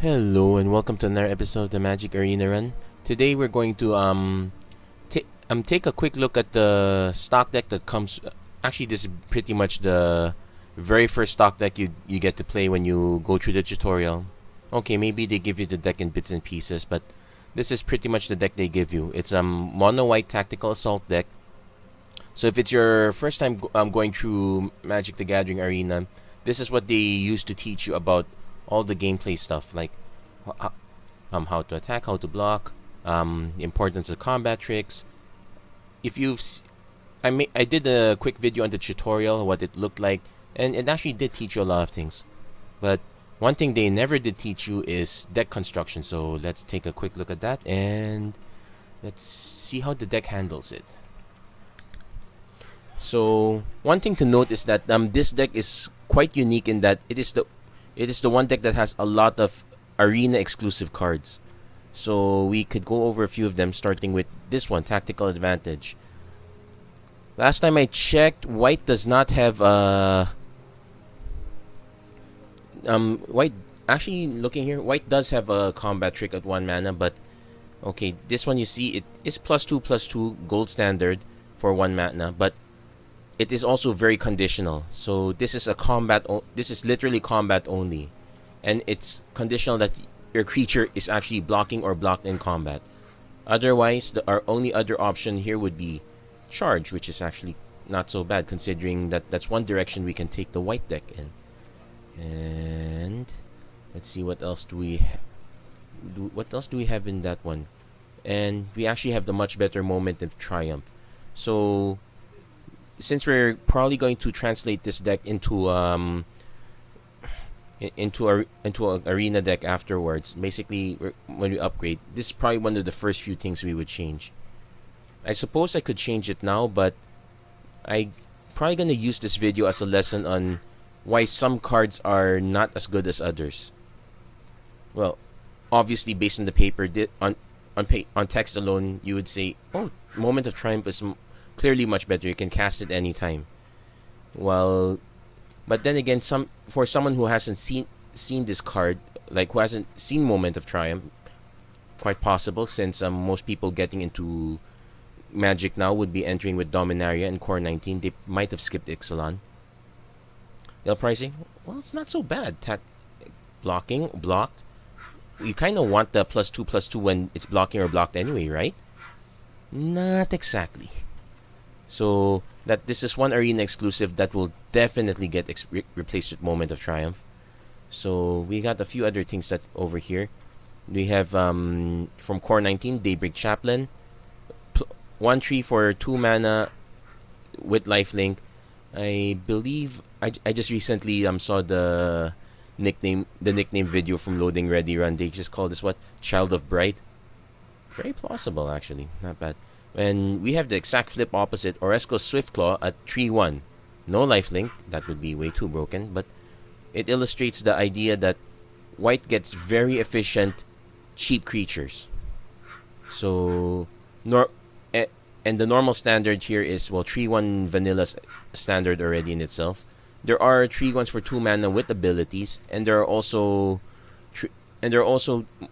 Hello and welcome to another episode of the Magic Arena Run. Today we're going to take a quick look at the stock deck that comes. Actually, this is pretty much the very first stock deck you get to play when you go through the tutorial. Okay, maybe they give you the deck in bits and pieces, but this is pretty much the deck they give you. It's a mono white tactical assault deck. So if it's your first time going through Magic the Gathering Arena, this is what they use to teach you about all the gameplay stuff, like how to attack, how to block, the importance of combat tricks. If you've I did a quick video on the tutorial, what it looked like, and it actually did teach you a lot of things. But one thing they never did teach you is deck construction. So let's take a quick look at that and let's see how the deck handles it. So one thing to note is that this deck is quite unique in that it is the one deck that has a lot of arena exclusive cards. So we could go over a few of them, starting with this one, Tactical Advantage. Last time I checked, white does not have white, actually looking here, white does have a combat trick at 1 mana, but okay, this one you see it is +2/+2 gold standard for 1 mana, but it is also very conditional. So this is this is literally combat only, and it's conditional that your creature is actually blocking or blocked in combat. Otherwise, our only other option here would be charge, which is actually not so bad considering that that's one direction we can take the white deck in. And let's see what else do we have in that one. And we actually have the much better Moment of Triumph. So since we're probably going to translate this deck into an arena deck afterwards, basically when we upgrade, this is probably one of the first few things we would change. I suppose I could change it now, but I'm probably gonna use this video as a lesson on why some cards are not as good as others. Well, obviously based on the paper, on text alone, you would say, oh, Moment of Triumph is clearly much better. You can cast it anytime. Well, but then again, for someone who hasn't seen this card, like who hasn't seen Moment of Triumph, quite possible, since most people getting into Magic now would be entering with Dominaria and Core 19. They might have skipped Ixalan. They'll probably say, well, it's not so bad. Blocked. You kind of want the +2/+2 when it's blocking or blocked anyway, right? Not exactly. So this is one arena exclusive that will definitely get replaced with Moment of Triumph. So we got a few other things that over here. We have from Core 19, Daybreak Chaplain, 1/3 for 2 mana with lifelink. I believe I just recently saw the nickname video from Loading Ready Run. They just call this what? Child of Bright. Very plausible actually, not bad. And we have the exact flip opposite, Oresco Swiftclaw at 3/1. No lifelink, that would be way too broken, but it illustrates the idea that white gets very efficient, cheap creatures. So, and the normal standard here is, well, 3/1 vanilla standard already in itself. There are 3/1s for 2 mana with abilities, and there are also,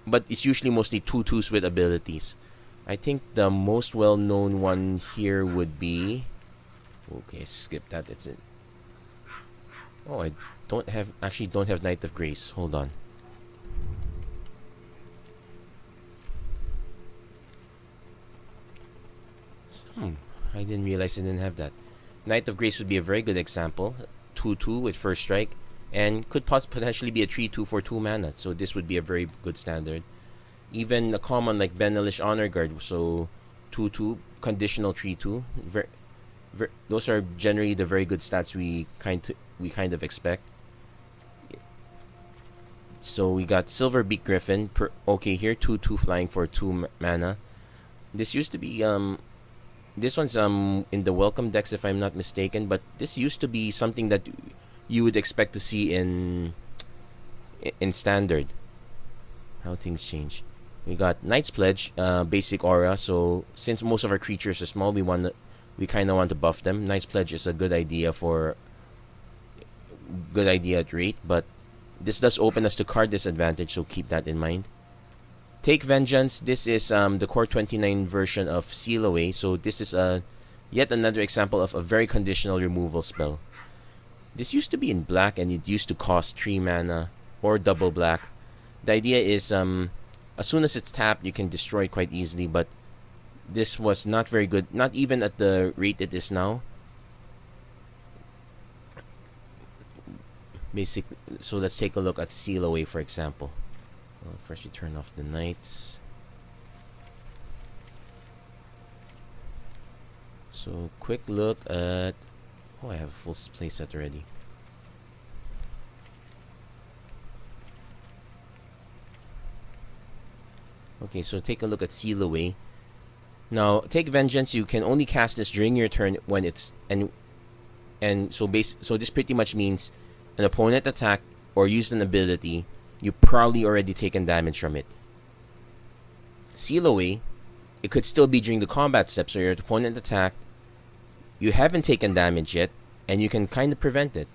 but it's usually mostly 2/2s with abilities. I think the most well-known one here would be, okay, skip that. It's in. Oh, I don't have Knight of Grace. Hold on. I didn't realize I didn't have that. Knight of Grace would be a very good example. 2/2 with first strike, and could potentially be a 3/2 for 2 mana. So this would be a very good standard. Even a common like Benalish Honor Guard, so 2/2 conditional 3/2. Those are generally the very good stats we kind of expect. So we got Silverbeak Griffin. Okay, here 2/2 flying for 2 mana. This used to be this one's in the welcome decks if I'm not mistaken, but this used to be something that you would expect to see in standard. How things change. We got Knight's Pledge, basic aura. So since most of our creatures are small, we kind of want to buff them. Knight's Pledge is a good idea at rate, but This does open us to card disadvantage, so keep that in mind. Take Vengeance. This is the Core 29 version of Seal Away, so this is yet another example of a very conditional removal spell. This used to be in black and it used to cost 3 mana or double black. The idea is as soon as it's tapped, you can destroy it quite easily, but this was not very good, not even at the rate it is now. Basically, so let's take a look at Seal Away, for example. Well, first we turn off the Knights. So quick look at... Oh, I have a full playset already. Okay, so take a look at Seal Away. Now, Take Vengeance, you can only cast this during your turn when it's... And so this pretty much means an opponent attack or used an ability, you probably already taken damage from it. Seal Away, it could still be during the combat step, so your opponent attacked, you haven't taken damage yet, and you can kind of prevent it.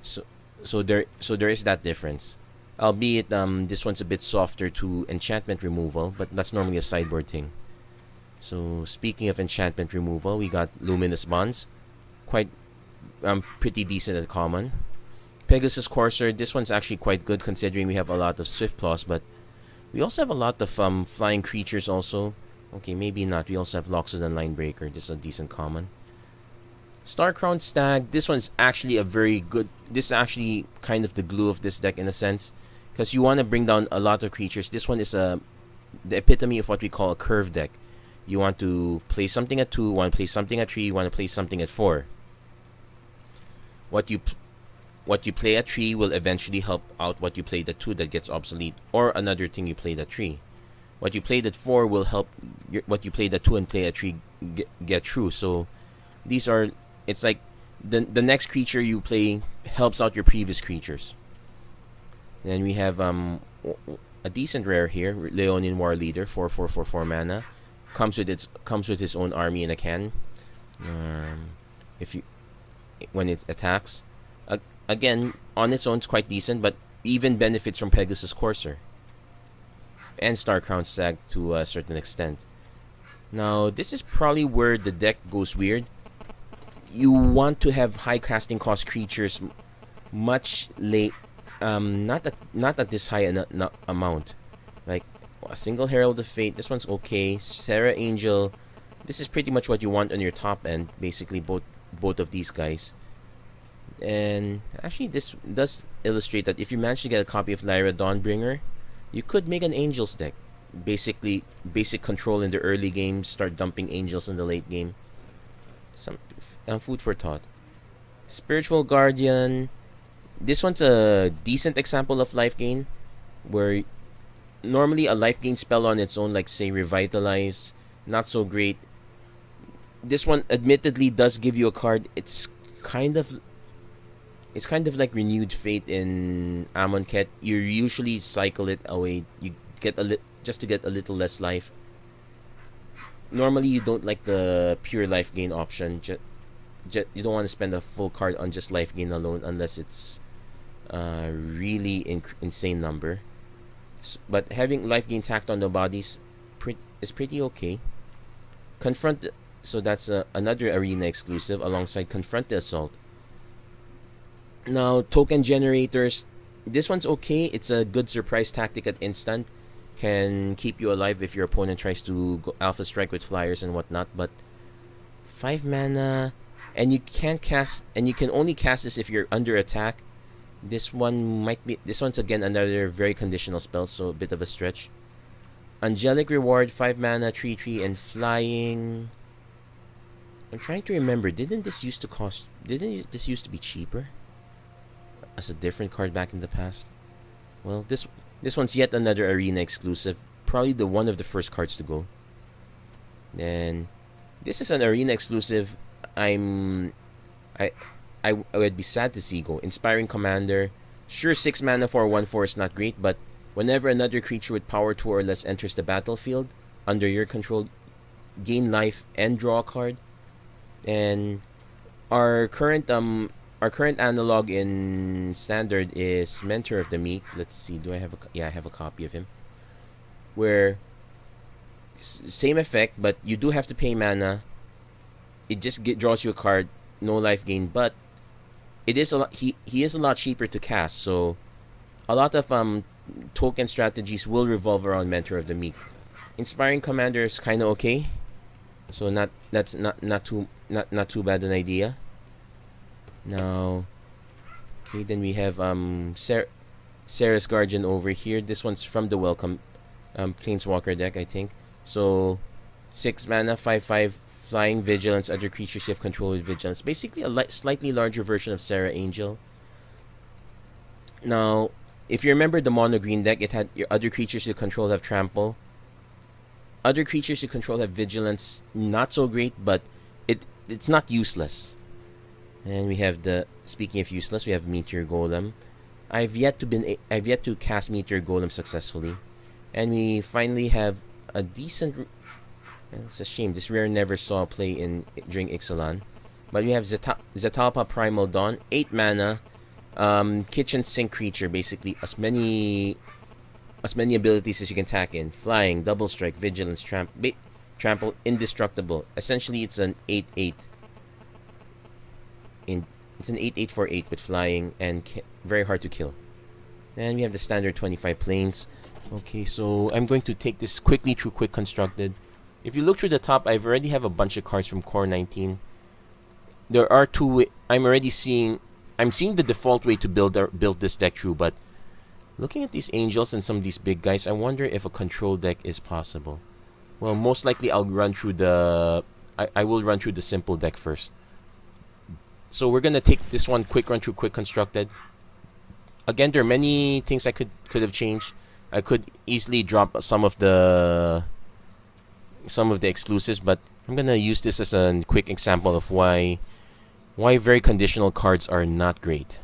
So there is that difference. Albeit this one's a bit softer to enchantment removal, but that's normally a sideboard thing. So speaking of enchantment removal, we got Luminous Bonds, quite pretty decent at common. Pegasus Courser, this one's actually quite good considering we have a lot of Swift Claws, but we also have a lot of flying creatures also. Okay, maybe not. We also have Loxodon Linebreaker. This is a decent common. Starcrowned Stag, this one's actually a very good... This is actually kind of the glue of this deck in a sense, because you want to bring down a lot of creatures. This one is the epitome of what we call a curve deck. You want to play something at 2, want to play something at 3, you want to play something at 4. What you play at 3 will eventually help out what you played at 2 that gets obsolete, or another thing you played at 3. What you played at 4 will help what you played at 2 and play at 3 get true. So these are... It's like the next creature you play helps out your previous creatures. Then we have a decent rare here, Leonin War Leader, 4 mana. Comes with his own army in a can. When it attacks, again on its own it's quite decent, but even benefits from Pegasus Courser and Starcrowned Stag to a certain extent. Now this is probably where the deck goes weird. You want to have high casting cost creatures much late, not at this high amount. Like a single Herald of Fate, this one's okay. Serra Angel, this is pretty much what you want on your top end. Basically, both of these guys. And actually, this does illustrate that if you manage to get a copy of Lyra Dawnbringer, you could make an Angels deck. Basically, basic control in the early game, start dumping Angels in the late game. Some food for thought. Spiritual Guardian, this one's a decent example of life gain, where normally a life gain spell on its own, like say Revitalize, not so great. This one admittedly does give you a card. It's kind of like Renewed Fate in Amonkhet. You usually cycle it away. You get just to get a little less life. Normally you don't like the pure life gain option. You don't want to spend a full card on just life gain alone unless it's really insane number. But having life gain tacked on the bodies is pretty okay. Confront, so that's another arena exclusive alongside Confront the Assault. Now token generators, this one's okay. It's a good surprise tactic at instant. Can keep you alive if your opponent tries to go Alpha Strike with flyers and whatnot. But 5 mana, and you can only cast this if you're under attack. This one's again another very conditional spell, so a bit of a stretch. Angelic Reward, 5 mana, 3/3 and flying. I'm trying to remember, didn't this used to be cheaper as a different card back in the past? Well, this one's yet another arena exclusive, probably one of the first cards to go. Then this is an arena exclusive. I would be sad to see go. Inspiring Commander, sure, 6 mana for 1/4 is not great, but whenever another creature with power 2 or less enters the battlefield under your control, gain life and draw a card. And our current our current analog in standard is Mentor of the Meek. Let's see. Do I have a yeah? I have a copy of him. Where same effect, but you do have to pay mana. It just draws you a card, no life gain, but it is a lot. He is a lot cheaper to cast, so a lot of token strategies will revolve around Mentor of the Meek. Inspiring Commander is kind of okay, so not too bad an idea. Now, okay, then we have Sarah's Guardian over here. This one's from the Welcome Planeswalker deck, I think. So 6 mana, 5/5 flying, vigilance. Other creatures you have control with vigilance. Basically a slightly larger version of Sarah Angel. Now, if you remember the mono green deck, it had your other creatures you control have trample. Other creatures you control have vigilance. Not so great, but it's not useless. And we have speaking of useless, we have Meteor Golem. I've yet to cast Meteor Golem successfully. And we finally have a decent. It's a shame this rare never saw play during Ixalan. But we have Zetalpa Primal Dawn, 8 mana, kitchen sink creature, basically as many abilities as you can tack in. Flying, double strike, vigilance, trample, indestructible. Essentially, it's an 8/8. It's an 8/8 for 8 with flying and very hard to kill. And we have the standard 25 planes. Okay, so I'm going to take this quickly through Quick Constructed. If you look through the top, I already have a bunch of cards from Core 19. There are two. I'm seeing the default way to build this deck through, but looking at these angels and some of these big guys, I wonder if a control deck is possible. Well, most likely I'll run through I will run through the simple deck first. So we're gonna take this one quick run through Quick Constructed. Again, there are many things I could have changed. I could easily drop some of the exclusives, but I'm gonna use this as a quick example of why very conditional cards are not great.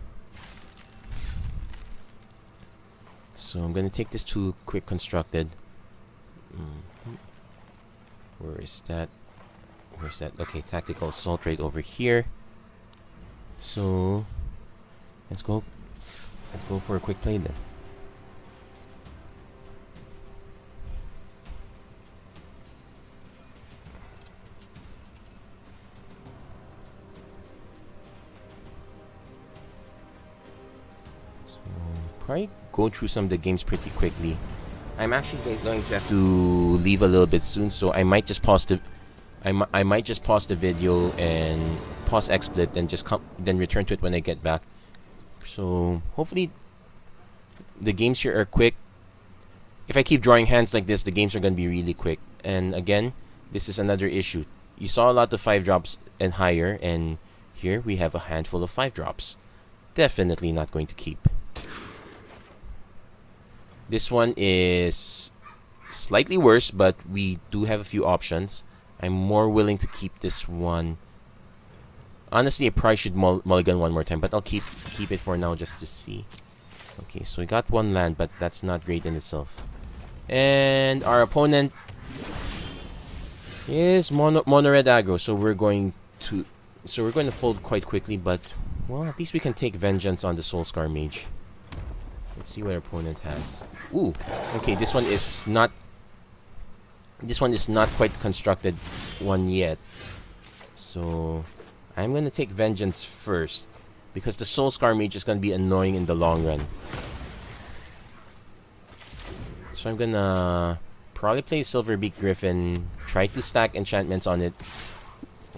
So I'm gonna take this to Quick Constructed. Where is that? Where's that? Okay, Tactical Assault right over here. So let's go for a quick play then. So probably go through some of the games pretty quickly. I'm actually going to have to leave a little bit soon, so I might just pause the I might just pause the video and pause XSplit and just then return to it when I get back. So hopefully the games here are quick. If I keep drawing hands like this, the games are going to be really quick. And again, this is another issue. You saw a lot of 5-drops and higher, and here we have a handful of 5-drops. Definitely not going to keep. This one is slightly worse, but we do have a few options. I'm more willing to keep this one. Honestly, I probably should mulligan one more time, but I'll keep it for now just to see. Okay, so we got one land, but that's not great in itself. And our opponent is mono red aggro, so we're going to fold quite quickly, but well, at least we can take vengeance on the Soulscar Mage. Let's see what our opponent has. Ooh, okay, this one is not quite constructed one yet. So I'm gonna take vengeance first, because the Soulscar Mage is gonna be annoying in the long run. So I'm gonna probably play Silverbeak Griffin, try to stack enchantments on it,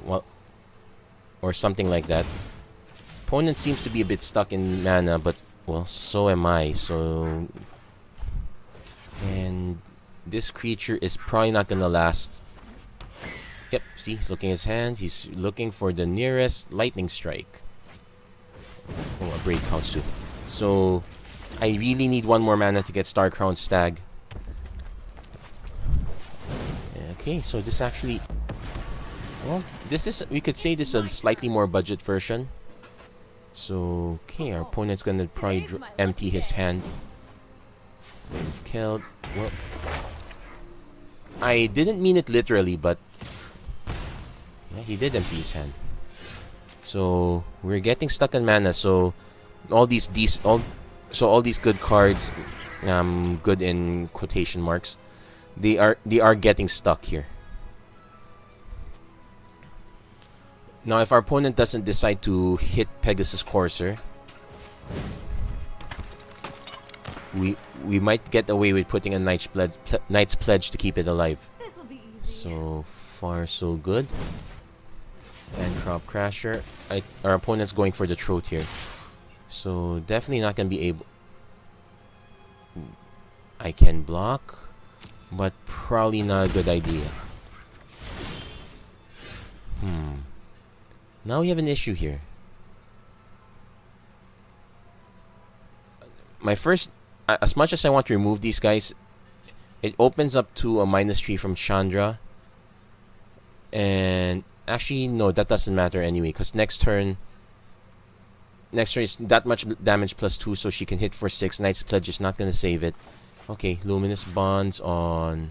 well, or something like that. Opponent seems to be a bit stuck in mana, but well, so am I. So, and this creature is probably not gonna last. Yep, see, he's looking at his hand. He's looking for the nearest lightning strike. Oh, a Braid counts too. So I really need one more mana to get Starcrown Stag. Okay, so this actually, well, this is, we could say this is a slightly more budget version. So, okay, our opponent's gonna probably empty his hand. We've killed. Well, I didn't mean it literally, but yeah, he did empty his hand. So we're getting stuck on mana. So all these good cards, good in quotation marks, they are getting stuck here. Now, if our opponent doesn't decide to hit Pegasus Courser, we might get away with putting a Knight's Pledge to keep it alive. So far, so good. And Crop Crasher. Our opponent's going for the throat here. So definitely not going to be able... I can block, but probably not a good idea. Now we have an issue here. My first... As much as I want to remove these guys, it opens up to a -3 from Chandra. And actually, no, that doesn't matter anyway, because next turn is that much damage +2, so she can hit for 6. Knight's Pledge is not going to save it. Okay, Luminous Bonds on...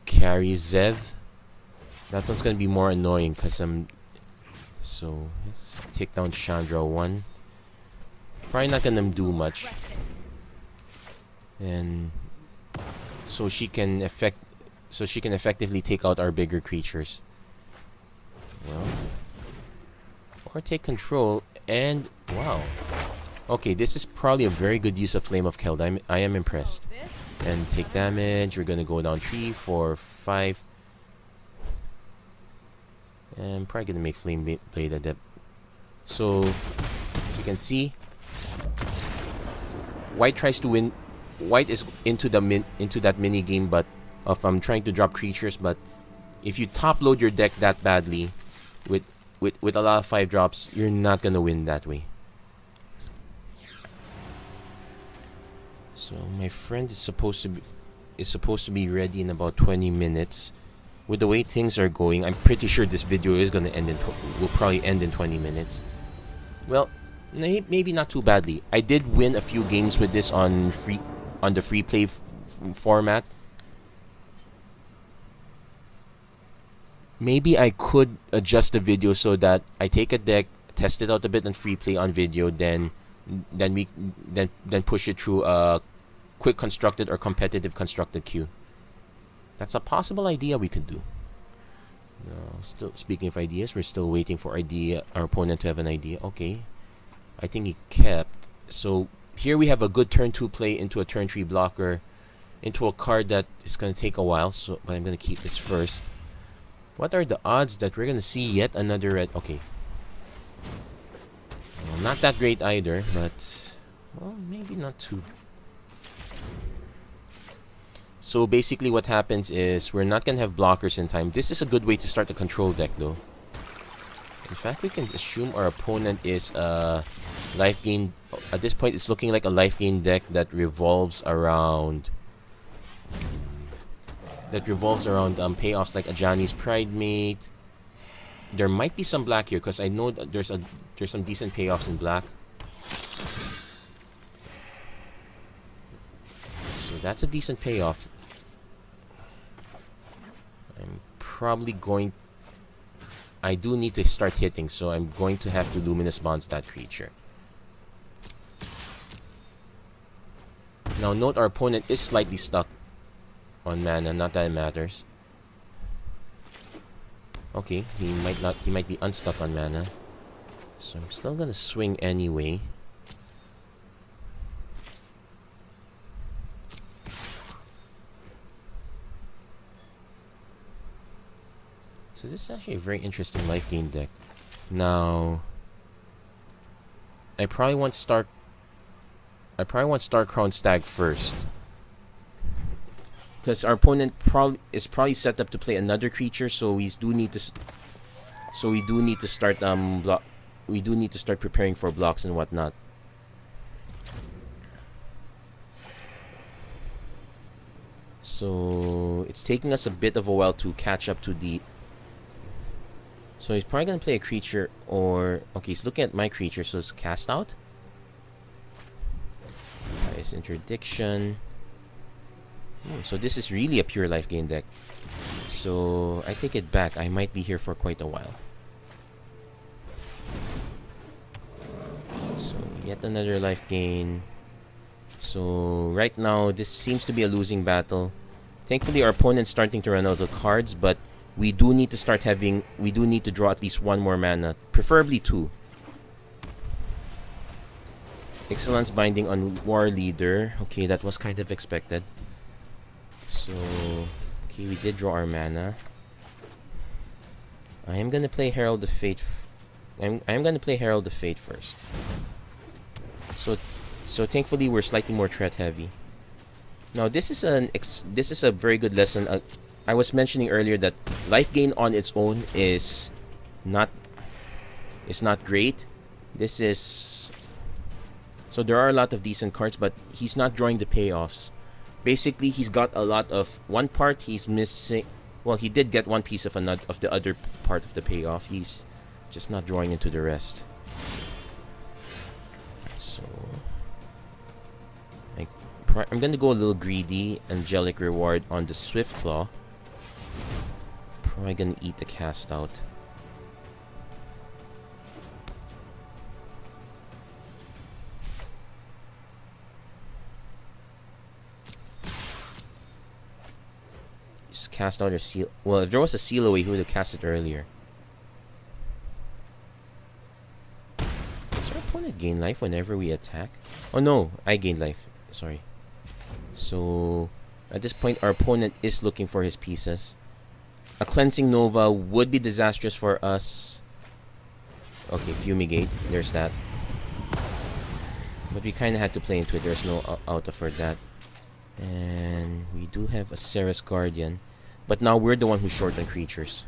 Carry Zev. That one's going to be more annoying, because I'm... So, let's take down Chandra 1. Probably not going to do much. And... So she can effectively take out our bigger creatures. Well, or take control, and wow. Okay, this is probably a very good use of Flame of Keld. I am impressed. And take damage. We're gonna go down 3, 4, 5. And probably gonna make Flame Blade Adept. So, as you can see, White tries to win. White is into that mini game, but I'm trying to drop creatures. But if you top load your deck that badly, with a lot of 5-drops, you're not gonna win that way. So my friend is supposed to be ready in about 20 minutes. With the way things are going, I'm pretty sure this video is gonna will probably end in 20 minutes. Well, maybe not too badly. I did win a few games with this on the free play format. Maybe I could adjust the video so that I take a deck, test it out a bit on free play on video, then push it through a quick constructed or competitive constructed queue. That's a possible idea we could do. Still speaking of ideas, we're still waiting for our opponent to have an idea. Okay, I think he kept. So here we have a good turn 2 play into a turn 3 blocker, into a card that is going to take a while. So, but I'm going to keep this first. What are the odds that we're going to see yet another red? Okay. Well, not that great either, but well, maybe not too. So basically what happens is we're not going to have blockers in time. This is a good way to start a control deck though. In fact, we can assume our opponent is a life gain. At this point, it's looking like a life gain deck that revolves around payoffs like Ajani's Pridemate. There might be some black here because I know that there's some decent payoffs in black. So that's a decent payoff. I do need to start hitting, so I'm going to have to Luminous Bonds that creature. Now note our opponent is slightly stuck on mana, not that it matters. Okay, he might be unstuck on mana. So I'm still gonna swing anyway. So this is actually a very interesting life gain deck. Now I probably want Star Crown Stag first, because our opponent is probably set up to play another creature, so we do need to start preparing for blocks and whatnot. So it's taking us a bit of a while to catch up to the. So he's probably gonna play a creature, or okay, he's looking at my creature, so it's cast out. Nice interdiction. So this is really a pure life gain deck. So I take it back. I might be here for quite a while. So yet another life gain. So right now, this seems to be a losing battle. Thankfully, our opponent's starting to run out of cards, but we do need to start having... We do need to draw at least one more mana. Preferably two. Excellence Binding on War Leader. Okay, that was kind of expected. So... Okay, we did draw our mana. I am gonna play Herald of Fate... I am gonna play Herald of Fate first. So thankfully we're slightly more threat heavy. Now this is a very good lesson. I was mentioning earlier that life gain on its own is not great. This is... So there are a lot of decent cards, but he's not drawing the payoffs. Basically, he's got a lot of... One part he's missing... Well, he did get one piece of the other part of the payoff. He's just not drawing into the rest. So... I'm gonna go a little greedy. Angelic Reward on the Swift Claw. Probably gonna eat the cast out. Just cast out or seal. Well, if there was a seal away, he would have cast it earlier. Does our opponent gain life whenever we attack? Oh no, I gain life. Sorry. So, at this point, our opponent is looking for his pieces. A Cleansing Nova would be disastrous for us. Okay, Fumigate. There's that. But we kind of had to play into it. There's no out for that. And we do have a Ceres Guardian. But now we're the one who's short on creatures.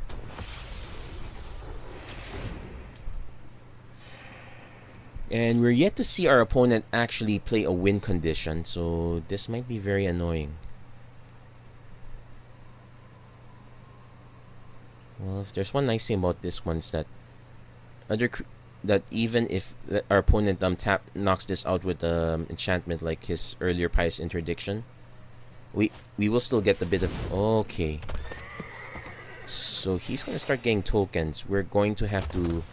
And we're yet to see our opponent actually play a win condition, so this might be very annoying. Well, if there's one nice thing about this one is that even if our opponent knocks this out with enchantment like his earlier Pious Interdiction, we will still get a bit of... Okay. So he's gonna start getting tokens. We're going to have to...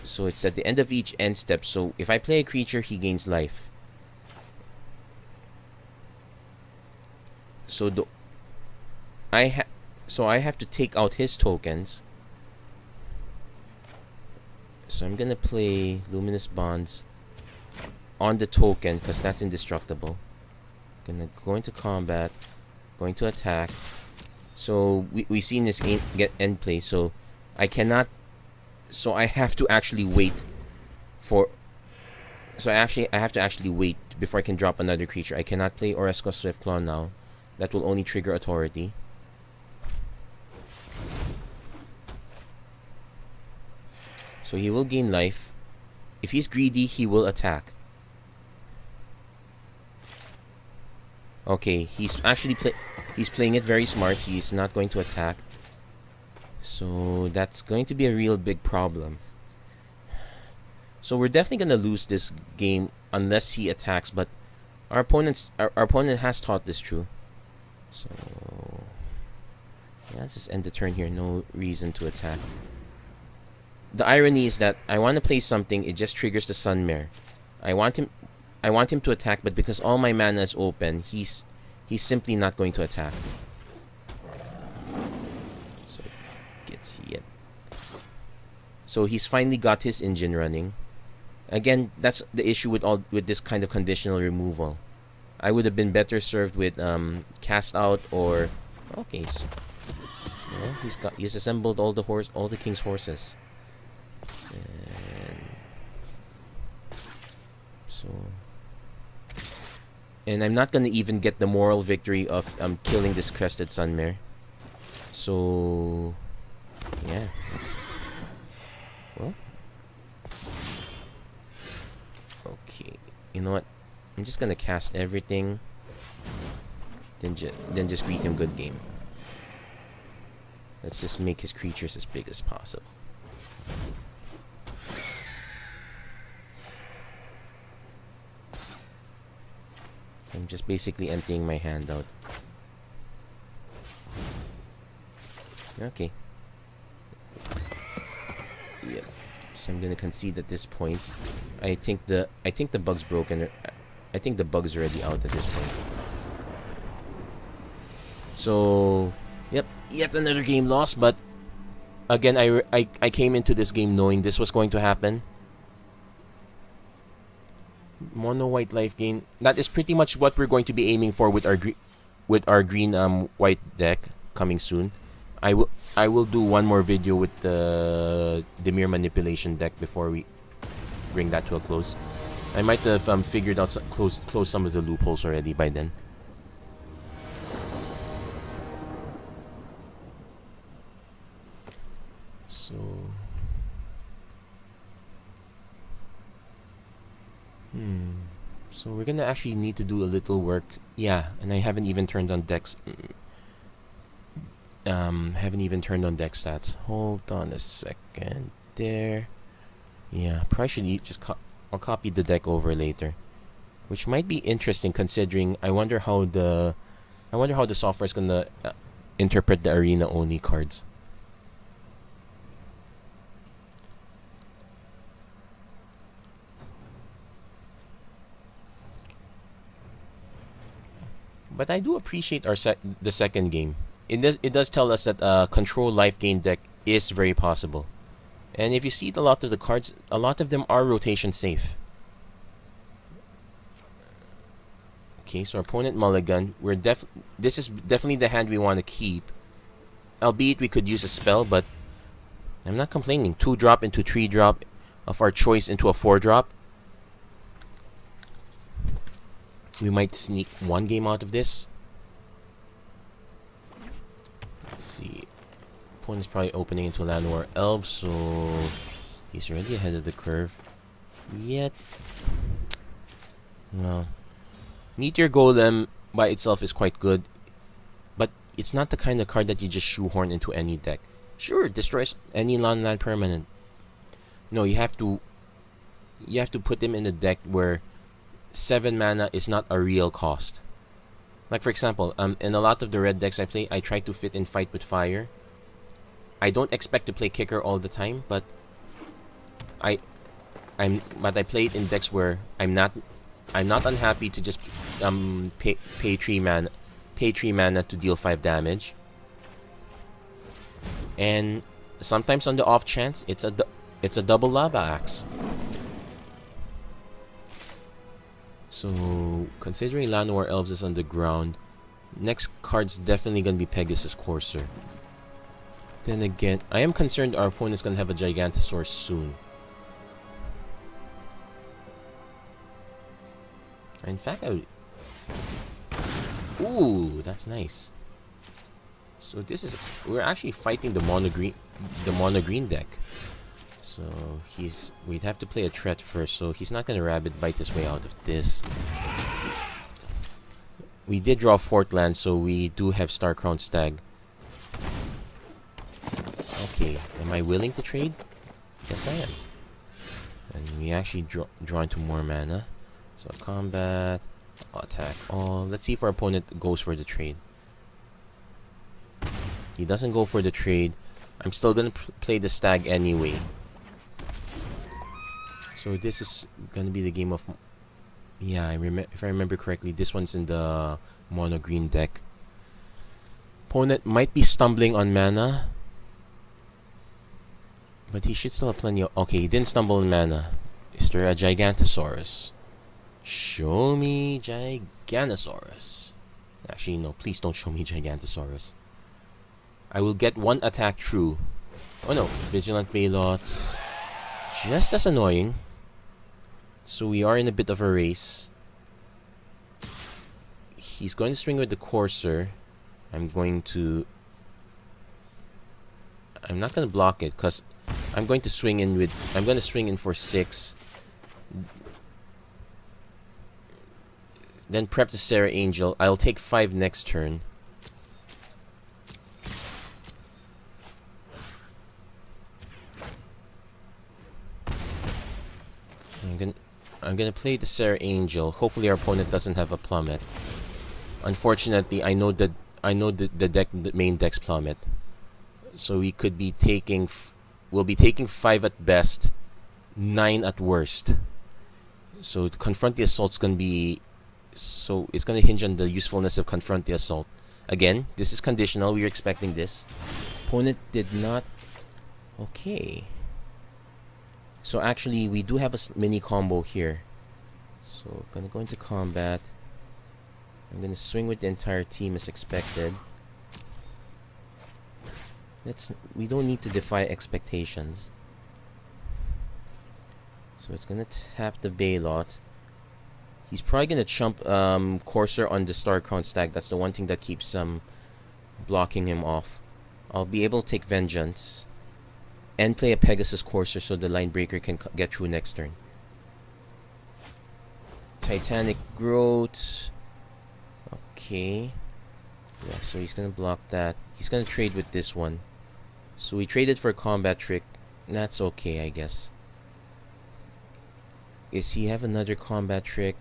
So it's at the end of each end step. So if I play a creature, he gains life. So I have to take out his tokens. So I'm gonna play Luminous Bonds on the token because that's indestructible. Gonna go into combat, going to attack. So we've seen this get end play. So I cannot. So I have to actually wait for... So I have to actually wait before I can drop another creature. I cannot play Oresco Swiftclaw now. That will only trigger Authority. So he will gain life. If he's greedy, he will attack. Okay, he's playing it very smart. He's not going to attack. So that's going to be a real big problem. So we're definitely going to lose this game unless he attacks, but our opponent has thought this true. So yeah, let's just end the turn here. No reason to attack. The irony is that I want to play something, it just triggers the Sunmare. I want him to attack, but because all my mana is open, he's simply not going to attack. Yet. So he's finally got his engine running. Again, that's the issue with this kind of conditional removal. I would have been better served with cast out or... Okay, so, he's assembled all the king's horses. And I'm not gonna even get the moral victory of killing this Crested Sunmare. So yeah, well, okay. You know what? I'm just gonna cast everything. Then just greet him good game. Let's just make his creatures as big as possible. I'm just basically emptying my hand out. Okay. Yep. So I'm gonna concede at this point. I think the bug's broken. I think the bug's already out at this point. So, yep, another game lost. But again, I came into this game knowing this was going to happen. Mono white life gain. That is pretty much what we're going to be aiming for with our green white deck coming soon. I will do one more video with the Dimir manipulation deck before we bring that to a close. I might have figured out close some of the loopholes already by then. So so we're gonna actually need to do a little work. Yeah, and I haven't even turned on decks. Haven't even turned on deck stats. Hold on a second there. Yeah, probably should I'll copy the deck over later, which might be interesting considering I wonder how the software is gonna interpret the arena only cards. But I do appreciate the second game. It does tell us that control life gain deck is very possible. And if you see a lot of the cards, a lot of them are rotation safe. Okay, so our opponent mulligan. This is definitely the hand we want to keep. Albeit we could use a spell, but I'm not complaining. 2-drop into 3-drop of our choice into a 4-drop. We might sneak one game out of this. Let's see. Opponent's probably opening into Llanowar Elves, so he's already ahead of the curve. Yet, well, Meteor Golem by itself is quite good, but it's not the kind of card that you just shoehorn into any deck. Sure, it destroys any non-land permanent. No, you have to put them in a deck where 7 mana is not a real cost. Like for example, in a lot of the red decks I play, I try to fit in Fight with Fire. I don't expect to play Kicker all the time, but I play it in decks where I'm not unhappy to just pay 3 mana to deal 5 damage. And sometimes on the off chance, it's a double Lava Axe. So, considering Llanowar Elves is on the ground, next card's definitely gonna be Pegasus Courser. Then again, I am concerned our opponent's gonna have a Gigantosaurus soon. In fact, ooh, that's nice. So we're actually fighting the mono green deck. So we'd have to play a threat first, so he's not gonna rabbit bite his way out of this. We did draw 4th land, so we do have Starcrowned Stag. Okay, am I willing to trade? Yes, I am. And we actually draw into more mana. So combat, attack all. Let's see if our opponent goes for the trade. He doesn't go for the trade. I'm still gonna play the Stag anyway. So this is gonna be the game of, yeah, if I remember correctly, this one's in the mono green deck. Opponent might be stumbling on mana, but he should still have plenty of, okay, he didn't stumble on mana. Is there a Gigantosaurus? Show me Gigantosaurus. Actually, no, please don't show me Gigantosaurus. I will get 1 attack true. Oh no, Vigilant Balot. Just as annoying. So we are in a bit of a race. He's going to swing with the Courser. I'm not going to block it because I'm going to swing in for 6. Then prep the Serra Angel. I'll take 5 next turn. I'm gonna play the Serra Angel. Hopefully our opponent doesn't have a Plummet. Unfortunately, I know the main deck's Plummet. So we could be taking, we'll be taking 5 at best, 9 at worst. So to confront the assault's gonna be, so it's gonna hinge on the usefulness of confront the assault. Again, this is conditional. We were expecting this. Opponent did not. Okay. So actually, we do have a mini combo here. So gonna go into combat. I'm gonna swing with the entire team as expected. We don't need to defy expectations. So it's gonna tap the Baylot. He's probably gonna chump Courser on the Star Crown stack. That's the one thing that keeps blocking him off. I'll be able to take Vengeance and play a Pegasus Courser so the Line Breaker can get through next turn. Titanic Growth. Okay. Yeah, so he's gonna block that. He's gonna trade with this one. So we traded for a combat trick. That's okay, I guess. Does he have another combat trick?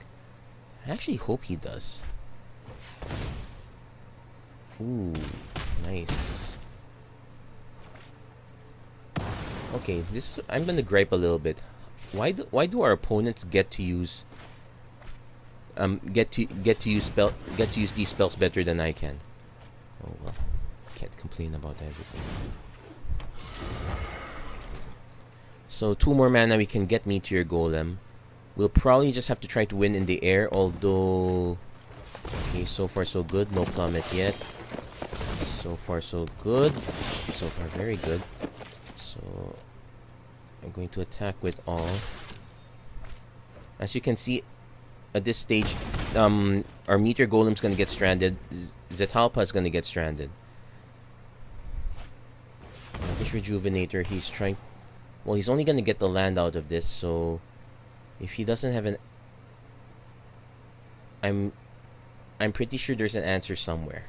I actually hope he does. Ooh, nice. Okay, I'm gonna gripe a little bit. Why do our opponents get to use these spells better than I can? Oh well, can't complain about everything. So 2 more mana, we can get Meteor Golem. We'll probably just have to try to win in the air, although... Okay, so far so good. No plummet yet. So far so good. So far very good. So I'm going to attack with all. As you can see, at this stage, our Meteor Golem's going to get stranded. Zetalpa is going to get stranded. This Rejuvenator, he's trying... Well, he's only going to get the land out of this, so... If he doesn't have an... I'm pretty sure there's an answer somewhere.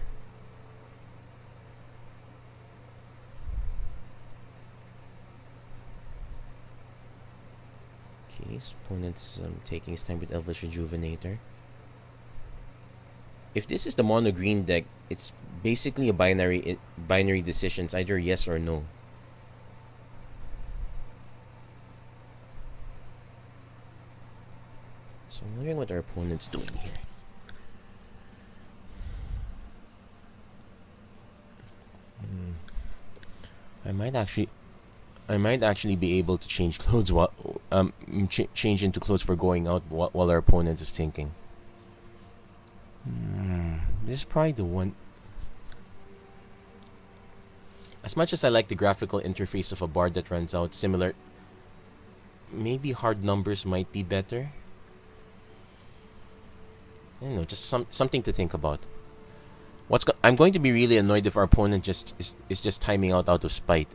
Okay, his opponent's taking his time with Elvish Rejuvenator. If this is the mono green deck, it's basically a binary decisions, either yes or no. So I'm wondering what our opponent's doing here. I might actually be able to change clothes change into clothes for going out while our opponent is thinking. This is probably the one. As much as I like the graphical interface of a bard that runs out, similar, maybe hard numbers might be better. I don't know, just something to think about. I'm going to be really annoyed if our opponent is just timing out of spite.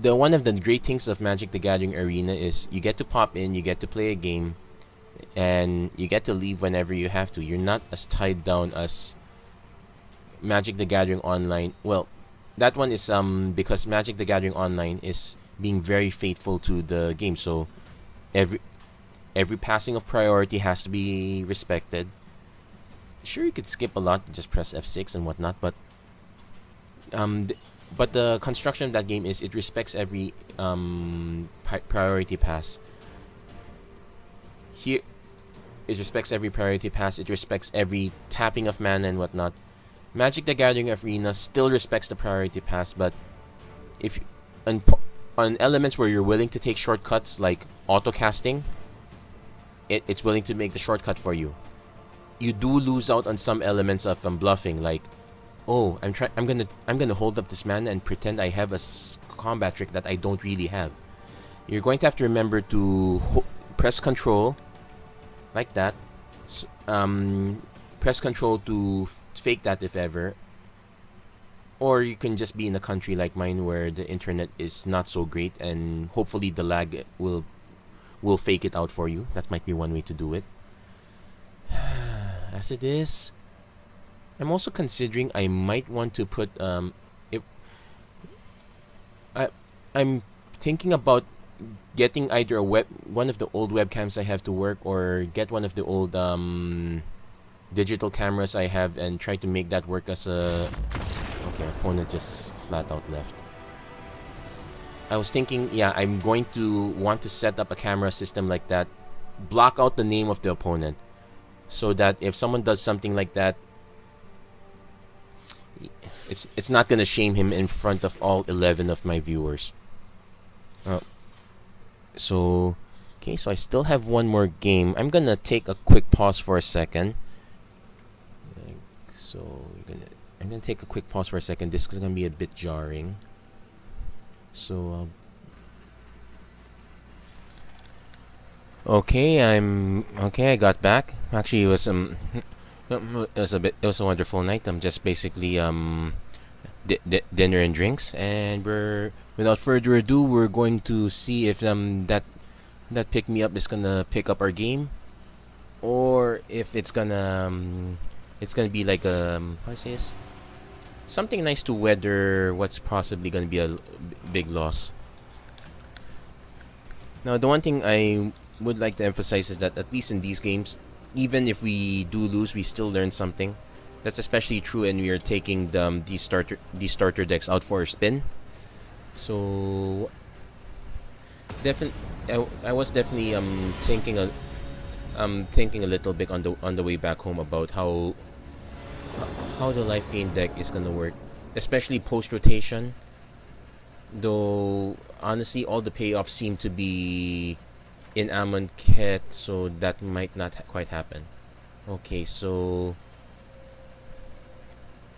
One of the great things of Magic the Gathering Arena is you get to pop in, you get to play a game, and you get to leave whenever you have to. You're not as tied down as Magic the Gathering Online. Well, that one is because Magic the Gathering Online is being very faithful to the game, so every passing of priority has to be respected. Sure, you could skip a lot, just press F6 and whatnot, but the construction of that game is it respects every priority pass. Here, it respects every priority pass. It respects every tapping of mana and whatnot. Magic the Gathering Arena still respects the priority pass, but if on elements where you're willing to take shortcuts like auto casting, it's willing to make the shortcut for you. You do lose out on some elements of bluffing, like, oh, I'm gonna hold up this mana and pretend I have a combat trick that I don't really have. You're going to have to remember to press Control, like that. Press Control to fake that if ever. Or you can just be in a country like mine where the internet is not so great, and hopefully the lag will fake it out for you. That might be one way to do it. As it is, I'm also considering I might want to put I'm thinking about getting either one of the old webcams I have to work, or get one of the old digital cameras I have and try to make that work as a... Okay, opponent just flat out left. I was thinking, yeah, I'm going to want to set up a camera system like that. Block out the name of the opponent, so that if someone does something like that, it's not gonna shame him in front of all 11 of my viewers. So okay, so I still have one more game. I'm gonna take a quick pause for a second. So I'm gonna take a quick pause for a second. This is gonna be a bit jarring. So okay, I got back. Actually, it was it was a wonderful night. I'm just basically dinner and drinks, and without further ado, we're going to see if that pick me up is gonna pick up our game, or if it's gonna be like how do I say this? Something nice to weather what's possibly gonna be a big loss. Now, the one thing I would like to emphasize is that at least in these games, even if we do lose, we still learn something. That's especially true when we are taking these starter decks out for a spin. So I was definitely thinking a little bit on the way back home about how the life gain deck is gonna work, especially post rotation. Though honestly, all the payoffs seem to be in Amonkhet, so that might not quite happen. Okay, so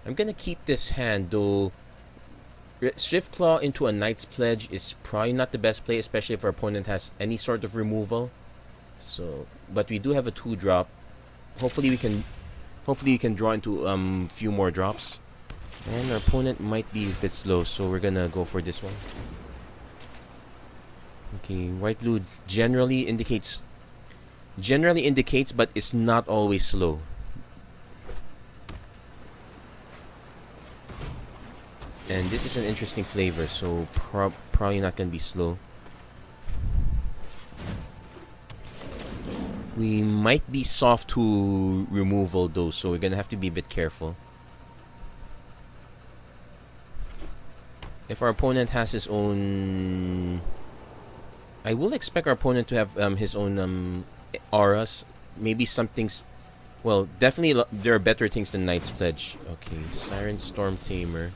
I'm gonna keep this hand, though. Swift Claw into a Knight's Pledge is probably not the best play, especially if our opponent has any sort of removal. So, but we do have a 2-drop. Hopefully we can draw into few more drops. And our opponent might be a bit slow, so we're gonna go for this one. Okay, white blue generally indicates, but it's not always slow. And this is an interesting flavor, so probably not gonna be slow. We might be soft to removal though, so we're gonna have to be a bit careful. If our opponent has his own... I will expect our opponent to have his own auras. Maybe something's... Well, definitely there are better things than Knight's Pledge. Okay, Siren Storm Tamer.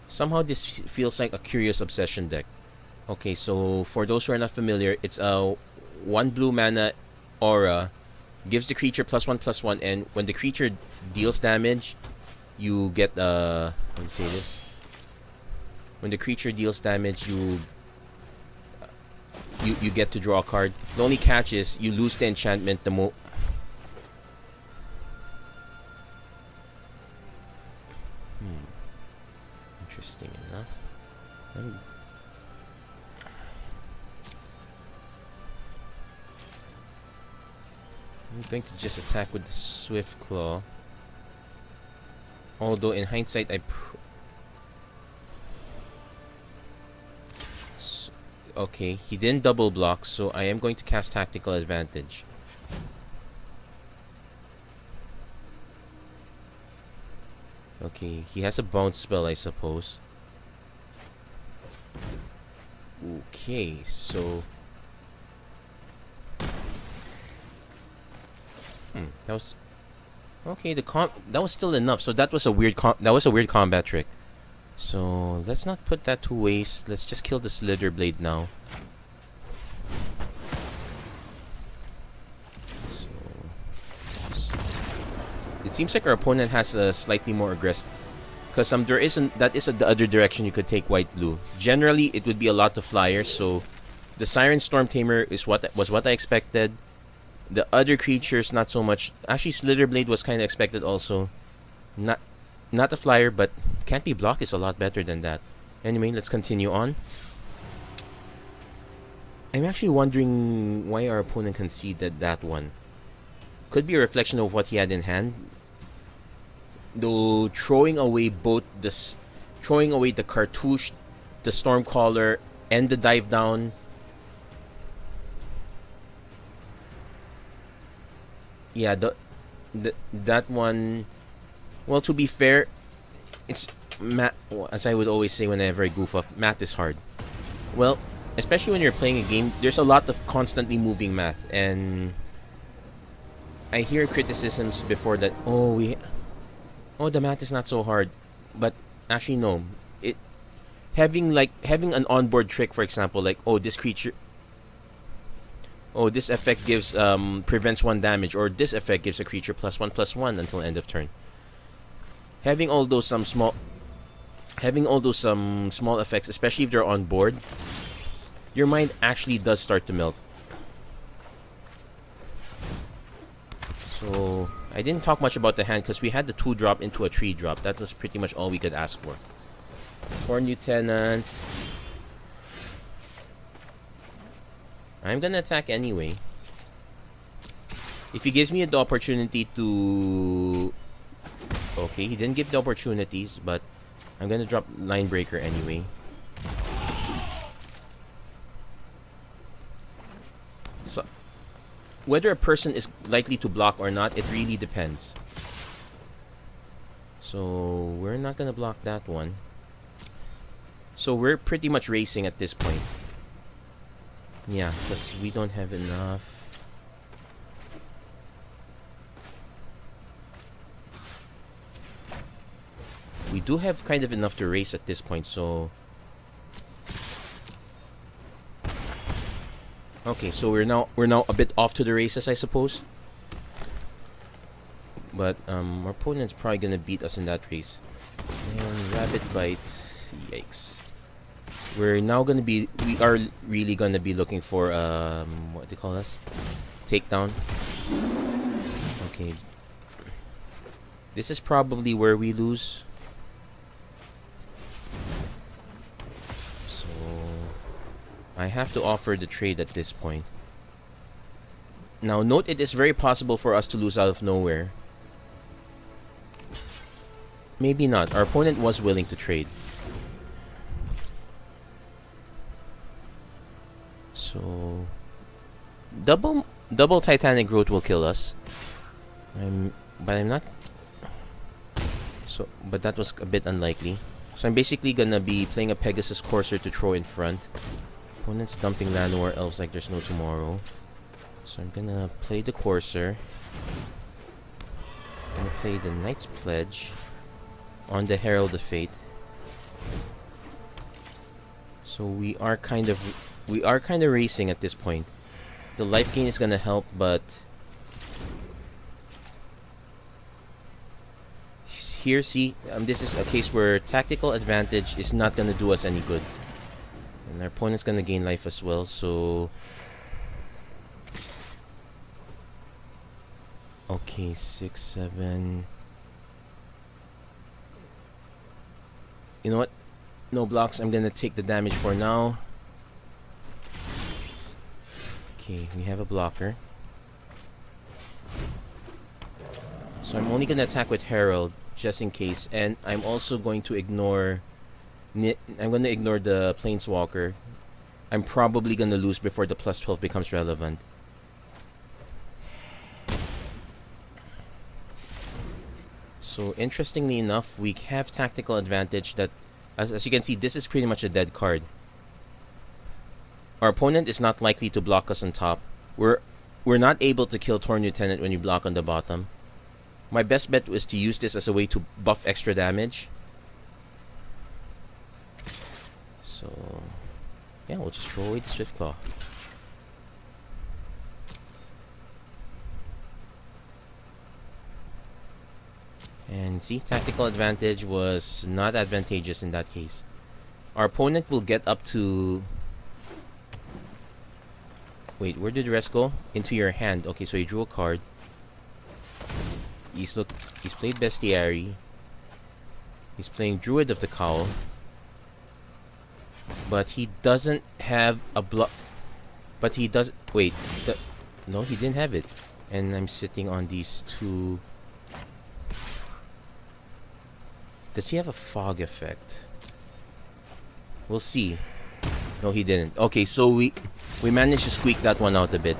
Somehow this feels like a Curious Obsession deck. Okay, so for those who are not familiar, it's a 1 blue mana aura. Gives the creature +1/+1, and when the creature deals damage, you get how do you say this? When the creature deals damage, you get to draw a card. The only catch is you lose the enchantment the Interesting enough. I'm going to just attack with the Swift Claw. Although in hindsight, okay, he didn't double block, so I am going to cast Tactical Advantage. Okay, he has a bounce spell, I suppose. Okay, so that was okay. That was still enough. So that was a weird combat trick. So let's not put that to waste. Let's just kill the Slither Blade now. So it seems like our opponent has a slightly more aggressive, because that is the other direction you could take white blue. Generally, it would be a lot of flyers. So the Siren Storm Tamer was what I expected. The other creatures, not so much. Actually, Slitherblade was kind of expected also. Not a flyer, but can't be blocked is a lot better than that. Anyway, let's continue on. I'm actually wondering why our opponent conceded that one. Could be a reflection of what he had in hand. Though throwing away the cartouche, the Stormcaller, and the dive down. Yeah, that one. Well, to be fair, it's math. As I would always say whenever I goof off, math is hard. Well, especially when you're playing a game, there's a lot of constantly moving math, and I hear criticisms before that. Oh, the math is not so hard, but actually no. It having an onboard trick, for example, like this creature. Oh, this effect gives prevents 1 damage, or this effect gives a creature +1/+1 until end of turn. Having all those small effects, especially if they're on board, your mind actually does start to melt. So I didn't talk much about the hand because we had the 2-drop into a 3-drop. That was pretty much all we could ask for. Torn Lieutenant. I'm gonna attack anyway. If he gives me the opportunity to... Okay, he didn't give the opportunities, but I'm gonna drop Line Breaker anyway. So, whether a person is likely to block or not, it really depends. So, we're not gonna block that one. So, we're pretty much racing at this point. Yeah, because we don't have enough. We do have kind of enough to race at this point, so... Okay, so we're now a bit off to the races, I suppose. But our opponent's probably gonna beat us in that race. And Rabbit Bite, yikes. We are really gonna be looking for what do you call this? Takedown. Okay. This is probably where we lose. So I have to offer the trade at this point. Now note, it is very possible for us to lose out of nowhere. Maybe not. Our opponent was willing to trade. So double Titanic Growth will kill us. But I'm not. So, but that was a bit unlikely. So I'm basically gonna be playing a Pegasus Courser to throw in front. Opponent's dumping Llanowar Elves like there's no tomorrow. So I'm gonna play the Courser. I'm gonna play the Knight's Pledge on the Herald of Fate. So we are kind of racing at this point. The life gain is gonna help, but here, see, this is a case where tactical advantage is not gonna do us any good, and our opponent's gonna gain life as well. So okay, 6, 7. You know what? No blocks. I'm gonna take the damage for now. Okay, we have a blocker. So I'm only gonna attack with Herald just in case, and I'm also going to ignore. I'm gonna ignore the Planeswalker. I'm probably gonna lose before the +12 becomes relevant. So interestingly enough, we have tactical advantage that, as you can see, this is pretty much a dead card. Our opponent is not likely to block us on top. We're not able to kill Torn Lieutenant when you block on the bottom. My best bet was to use this as a way to buff extra damage. So yeah, we'll just throw away the Swiftclaw. And see, tactical advantage was not advantageous in that case. Our opponent will get up to... Wait, where did the rest go? Into your hand. Okay, so he drew a card. He's played Bestiary. He's playing Druid of the Cowl. But he doesn't have a block. But he does... Wait. No, he didn't have it. And I'm sitting on these two... Does he have a fog effect? We'll see. No, he didn't. Okay, so we managed to squeak that one out a bit.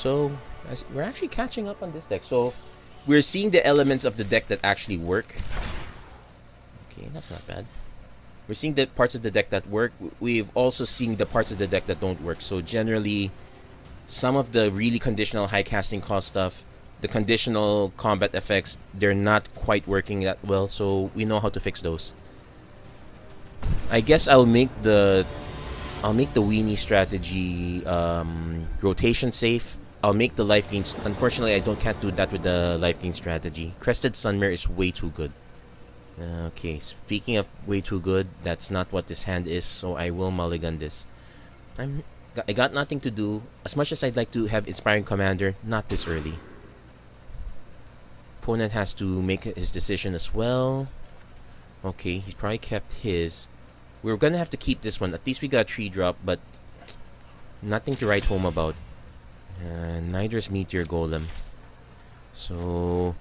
So we're actually catching up on this deck. So we're seeing the elements of the deck that actually work. Okay, that's not bad. We're seeing the parts of the deck that work. We've also seen the parts of the deck that don't work. So generally, some of the really conditional high casting cost stuff, the conditional combat effects, they're not quite working that well. So we know how to fix those. I guess I'll make the weenie strategy rotation safe. I'll make the life gains. Unfortunately, can't do that with the life gain strategy. Crested Sunmare is way too good. Okay, speaking of way too good, that's not what this hand is, so I will mulligan this. I got nothing to do. As much as I'd like to have Inspiring Commander, not this early. Opponent has to make his decision as well. Okay, he's probably kept his. We're gonna have to keep this one. At least we got 3-drop, but nothing to write home about. Neither's Meteor Golem. So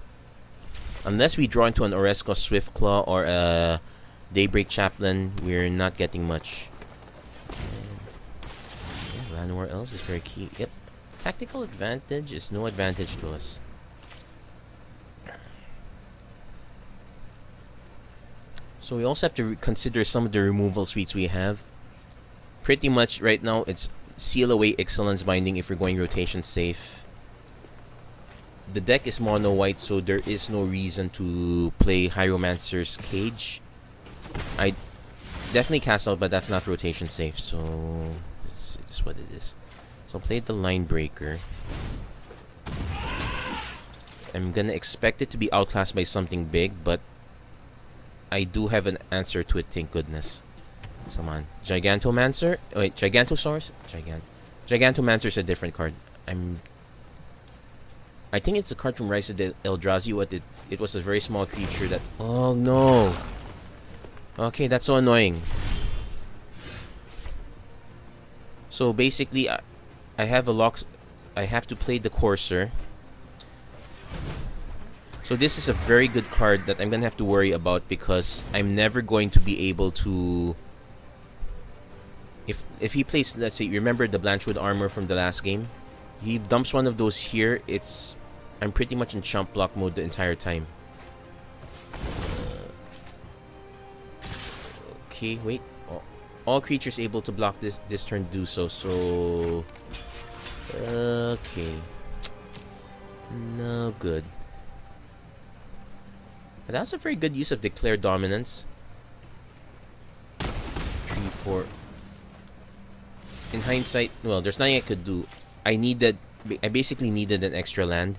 unless we draw into an Oreskos Swiftclaw or a Daybreak Chaplain, we're not getting much. Llanowar Elves is very key. Yep. Tactical advantage is no advantage to us. So we also have to consider some of the removal suites we have. Pretty much right now it's Seal Away Excellence Binding if we're going rotation safe. The deck is mono white, so there is no reason to play Hieromancer's Cage. I definitely cast out, but that's not rotation safe, so this is what it is. So I'll play the Line Breaker. I'm gonna expect it to be outclassed by something big, but I do have an answer to it, thank goodness. Come on. Gigantomancer? Wait, Gigantosaurus? Gigantomancer's a different card. I think it's a card from Rise of the Eldrazi. It was a very small creature that... Oh, no. Okay, that's so annoying. So, basically, I have a lock... I have to play the Courser. So this is a very good card that I'm going to have to worry about because I'm never going to be able to... If he plays, let's say, remember the Blanchwood Armor from the last game? He dumps one of those here, I'm pretty much in chump block mode the entire time. Okay, wait. All creatures able to block this turn do so, so... Okay. No good. But that was a very good use of Declare Dominance. 3, 4. In hindsight, well, there's nothing I could do. I basically needed an extra land.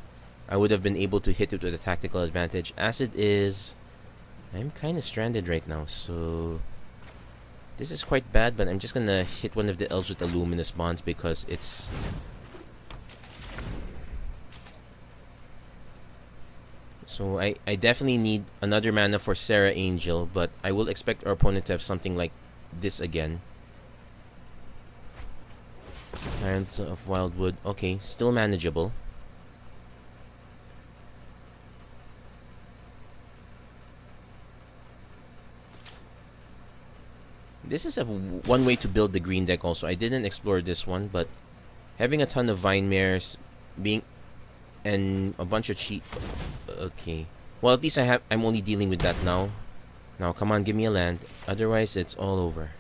I would have been able to hit it with a tactical advantage. As it is, I'm kind of stranded right now, so... This is quite bad, but I'm just gonna hit one of the elves with the Luminous Bonds because it's... So I definitely need another mana for Serra Angel, but I will expect our opponent to have something like this again. Tyrants of Wildwood. Okay, still manageable. This is one way to build the green deck also. I didn't explore this one, but having a ton of Vine Mares, and a bunch of cheat. Okay. Well, at least I'm only dealing with that now. Now, come on, give me a land. Otherwise, it's all over.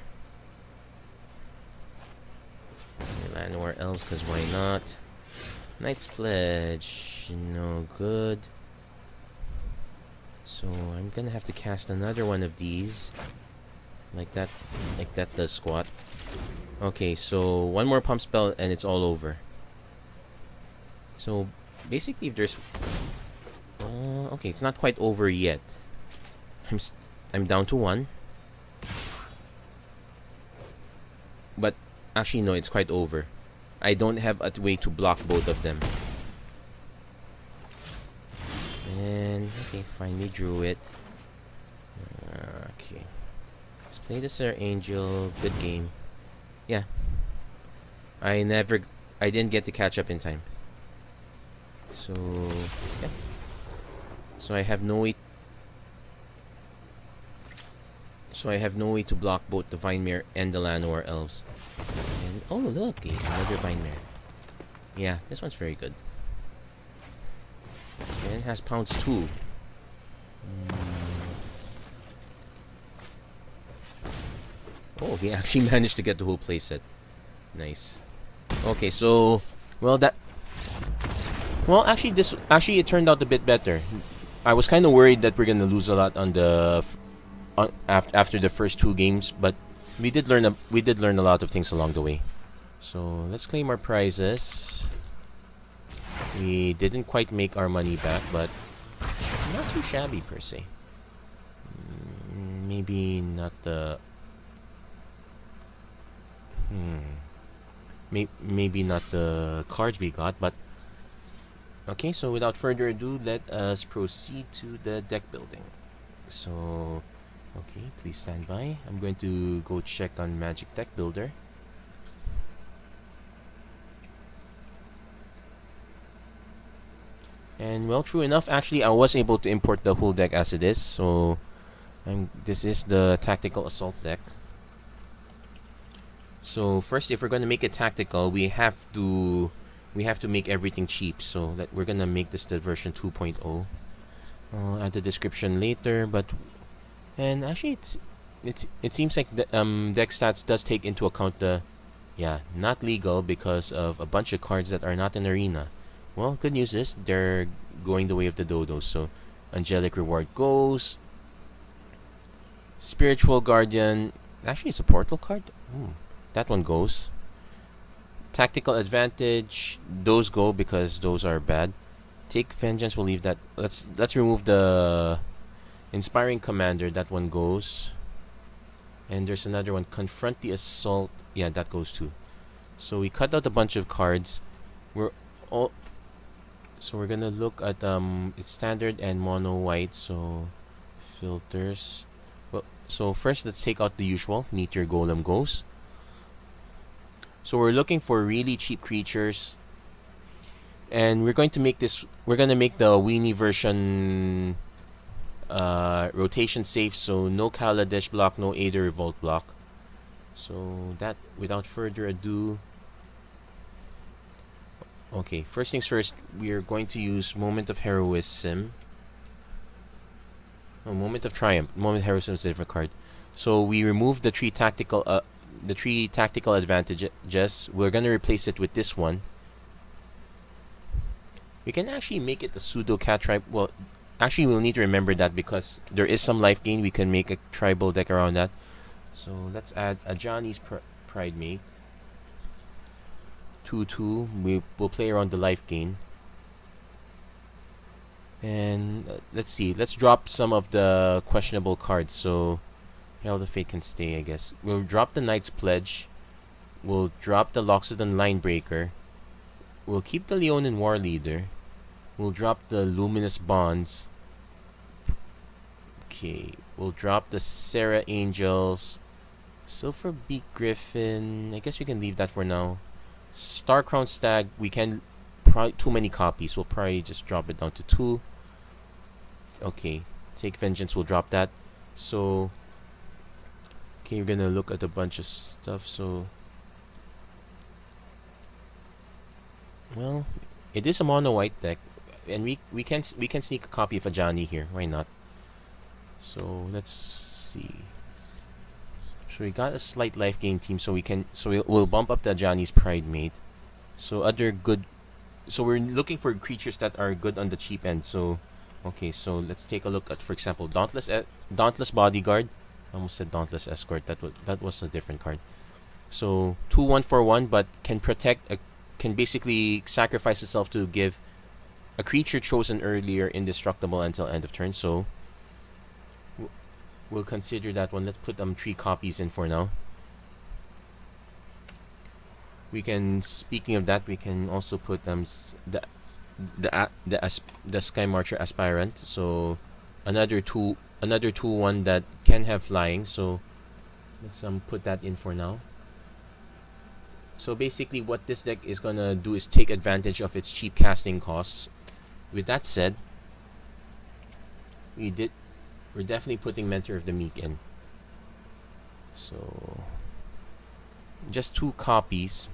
Llanowar Elves, because why not? Knight's Pledge. No good. So, I'm gonna have to cast another one of these. Like that does squat. Okay, so one more pump spell and it's all over. So, basically, if there's... okay, it's not quite over yet. I'm down to 1. But, actually, no, it's quite over. I don't have a way to block both of them. And, okay, finally drew it. Okay. Let's play the Sir Angel. Good game. Yeah. I didn't get to catch up in time. So, yeah. So I have no way... to block both the Vine Mare and the Llanowar Elves. And, oh look, another Vine Mare. Yeah, this one's very good. And it has pounds too. Oh, he actually managed to get the whole playset. Nice. Okay, so well that well actually it turned out a bit better. I was kind of worried that we're gonna lose a lot on the after the first two games, but we did learn a lot of things along the way. So let's claim our prizes. We didn't quite make our money back, but not too shabby per se. Maybe not the. Maybe not the cards we got, but okay. So without further ado, let us proceed to the deck building. So, okay, please stand by. I'm going to go check on Magic Deck Builder. And well, true enough, actually, I was able to import the whole deck as it is. So, this is the Tactical Assault deck. So first, if we're gonna make it tactical, we have to make everything cheap. So that we're gonna make this the version 2.0. I'll add the description later, and actually it seems like the deck stats does take into account the not legal because of a bunch of cards that are not in Arena. Well, good news is they're going the way of the dodos. So Angelic Reward goes. Spiritual Guardian. Actually, it's a portal card. That one goes. Tactical Advantage. Those go because those are bad. Take Vengeance. We'll leave that. Let's remove the Inspiring Commander. That one goes. And there's another one. Confront the Assault. Yeah, that goes too. So we cut out a bunch of cards. So we're gonna look at it's standard and mono white. So filters. Well, so first let's take out the usual. Meteor Golem goes. So we're looking for really cheap creatures, and we're going to make this. We're gonna make the weenie version rotation safe. So no Kaladesh block, no Aether Revolt block. So that, without further ado. Okay, first things first, we are going to use Moment of Heroism. No, Moment of Triumph. Moment of Heroism is a different card. So we remove the three tactical advantages. We're gonna replace it with this one. We can actually make it a pseudo cat tribe. Well, actually we'll need to remember that because there is some life gain. We can make a tribal deck around that. So let's add a Johnny's Pride Mate. 2/2. We will play around the life gain. And let's see. Let's drop some of the questionable cards. So Herald of Fate can stay, I guess. We'll drop the Knight's Pledge. We'll drop the Loxodon Linebreaker. We'll keep the Leonin War Leader. We'll drop the Luminous Bonds. Okay. We'll drop the Sarah Angels. Silver Beak Griffin. I guess we can leave that for now. Star Crown Stag. We can probably too many copies. We'll probably just drop it down to 2. Okay. Take Vengeance. We'll drop that. So okay, we're gonna look at a bunch of stuff. So, well, it is a mono white deck, and we can sneak a copy of Ajani here. Why not? So let's see. So we got a slight life gain team, so we'll bump up the Ajani's Pride Mate. So other good. So we're looking for creatures that are good on the cheap end. So okay, so let's take a look at, for example, Dauntless Bodyguard. I almost said Dauntless Escort. That was a different card. So 2/1 for 1, but can can basically sacrifice itself to give a creature chosen earlier indestructible until end of turn. So we'll consider that one. Let's put 3 copies in for now. We can, speaking of that, we can also put the Sky Marcher Aspirant. So another 2/1 that can have flying. So let's put that in for now. So basically what this deck is gonna do is take advantage of its cheap casting costs. With that said, we're definitely putting Mentor of the Meek in. So just 2 copies.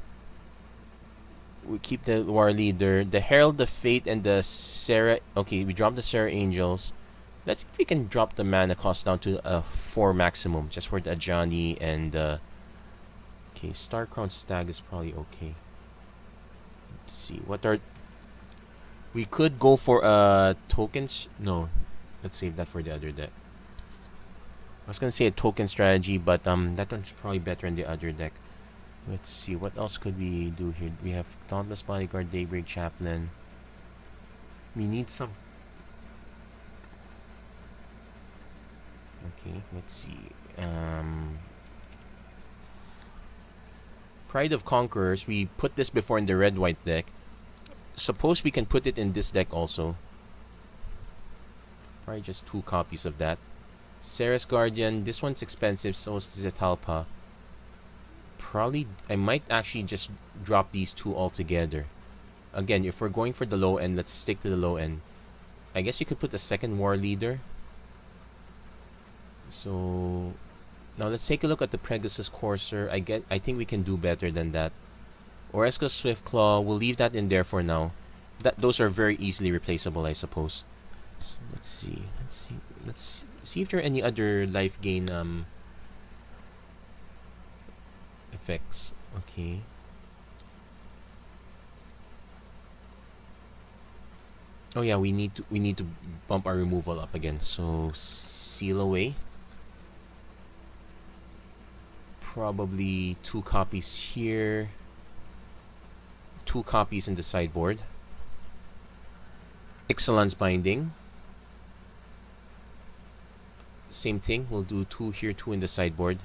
We keep the War Leader, the Herald of Fate, and the Sarah. Okay, we drop the Sarah Angels. Let's see if we can drop the mana cost down to 4 maximum, just for the Ajani and okay, Starcrown Stag is probably okay. Let's see what are. We could go for tokens. No, let's save that for the other deck. I was gonna say a token strategy, but that one's probably better in the other deck. Let's see, what else could we do here? We have Dauntless Bodyguard, Daybreak Chaplain. We need some. Okay, let's see. Pride of Conquerors. We put this before in the red-white deck. Suppose we can put it in this deck also. Probably just 2 copies of that. Ceres Guardian. This one's expensive, so is Zetalpa. Probably, I might actually just drop these 2 altogether. Again, if we're going for the low end, let's stick to the low end. I guess you could put the second War Leader. So now let's take a look at the Pegasus Courser. I think we can do better than that. Oresco Swiftclaw, we'll leave that in there for now. Those are very easily replaceable, I suppose. So let's see if there are any other life gain effects. Okay. Oh yeah, we need to bump our removal up again. So Seal Away. Probably 2 copies here. 2 copies in the sideboard. Ixalan's Binding. Same thing. We'll do 2 here, 2 in the sideboard.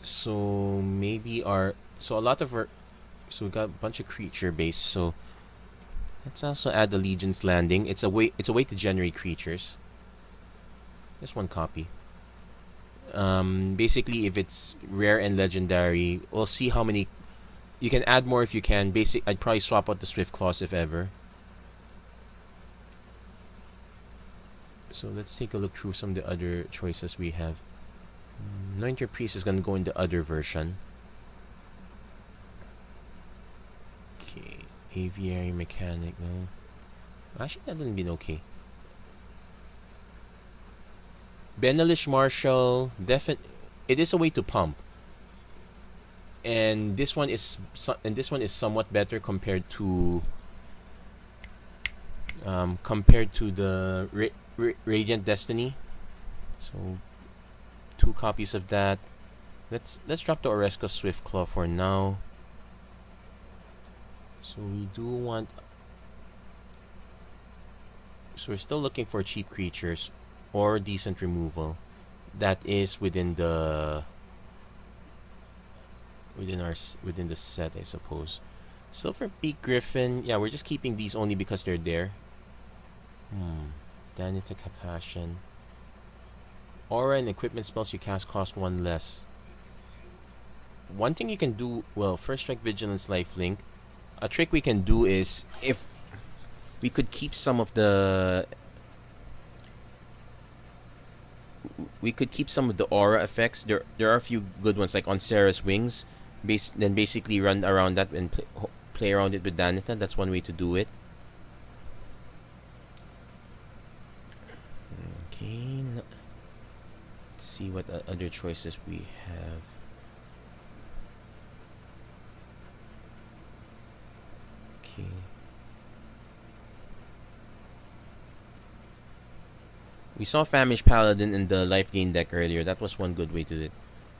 So maybe so we got a bunch of creature base. So let's also add the Legion's Landing. It's a way to generate creatures. Just 1 copy. Basically, if it's rare and legendary, we'll see how many. You can add more if you can. I'd probably swap out the Swift Claws if ever. So let's take a look through some of the other choices we have. Anoint Your Priest is gonna go in the other version. Okay, Aviary Mechanic. No, actually that would have been okay. Benelish Marshal, it is a way to pump, and this one is somewhat better compared to the Radiant Destiny. So 2 copies of that. Let's drop the Oresco Swiftclaw for now. So we do want. So we're still looking for cheap creatures or decent removal. That is within the set, I suppose. Silver Peak Griffin. Yeah, we're just keeping these only because they're there. Danita Compassion. Aura and equipment spells you cast cost 1 less. One thing you can do, well, First Strike, Vigilance, Lifelink. A trick we can do is, if we could keep some of the aura effects. There are a few good ones, like on Sarah's Wings. Then basically run around that and play around it with Danita. That's one way to do it. Okay. Let's see what other choices we have. Okay. We saw Famish Paladin in the life gain deck earlier. That was one good way to do it.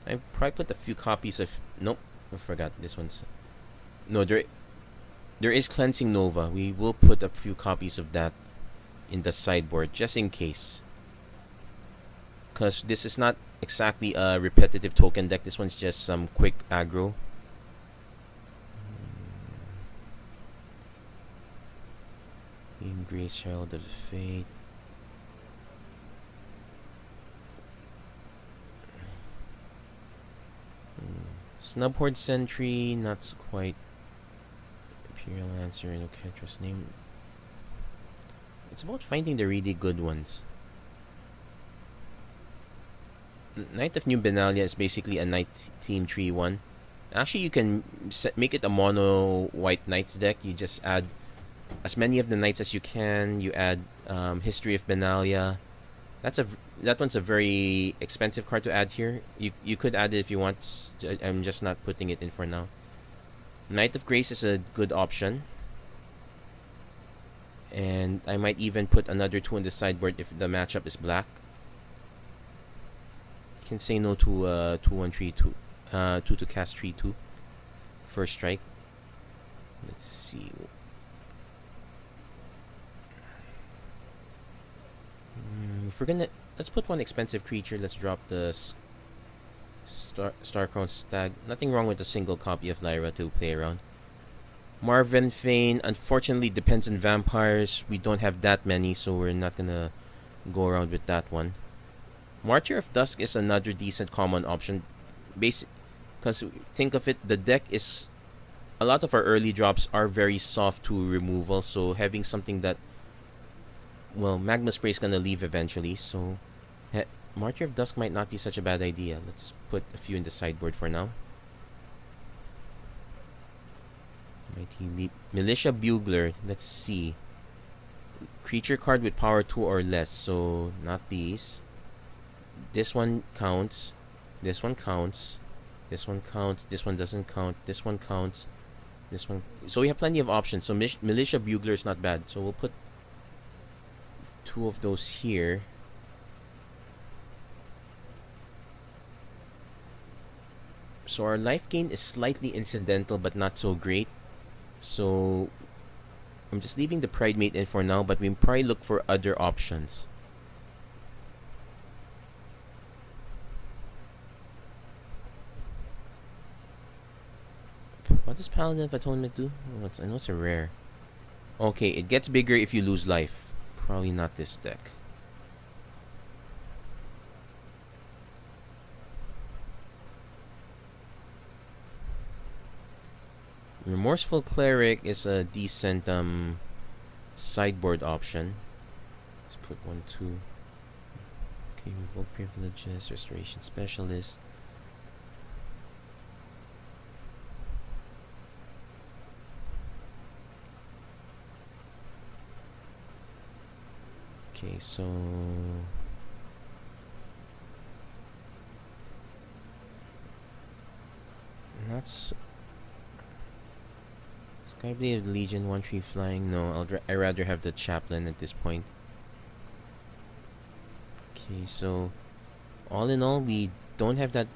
I probably put a few copies of. Nope, I forgot this one's. No, there is Cleansing Nova. We will put a few copies of that in the sideboard just in case. Because this is not exactly a repetitive token deck. This one's just some quick aggro. Grace Herald of Fate. Snubhorde Sentry, not so quite. Imperial Lancer, no Ketra's name. It's about finding the really good ones. Knight of New Benalia is basically a Knight Team 3-1. Actually, you can make it a mono white knights deck. You just add as many of the knights as you can. You add History of Benalia. That one's a very expensive card to add here. You could add it if you want. I'm just not putting it in for now. Knight of Grace is a good option. And I might even put another 2 on the sideboard if the matchup is black. You can say no to 2-1-3-2. 2 to cast 3-2. First strike. Let's see. If we're gonna, let's put one expensive creature. Let's drop the Starcrown Stag. Nothing wrong with a single copy of Lyra to play around. Marvin Fane, unfortunately, depends on vampires. We don't have that many, so we're not gonna go around with that one. Martyr of Dusk is another decent common option. Because think of it, the deck is, a lot of our early drops are very soft to removal, so having something that, well, Magma Spray is gonna leave eventually, so Martyr of Dusk might not be such a bad idea. Let's put a few in the sideboard for now. Mighty Leap. Militia Bugler, let's see. Creature card with power 2 or less, so not these. This one counts. This one counts. This one counts. This one doesn't count. This one counts. This one. So we have plenty of options. So Militia Bugler is not bad. So we'll put 2 of those here. So our life gain is slightly incidental but not so great. So I'm just leaving the Pride Mate in for now, but we probably look for other options. What does Paladin of Atonement do? Oh, I know it's a rare. Okay, it gets bigger if you lose life. Probably not this deck. Remorseful Cleric is a decent sideboard option. Let's put 1, 2. Okay, Revoke Privileges, Restoration Specialist. Okay, so that's Skyblade Legion 1-3 flying. No, I'd rather have the Chaplain at this point. Okay, so all in all, we don't have that.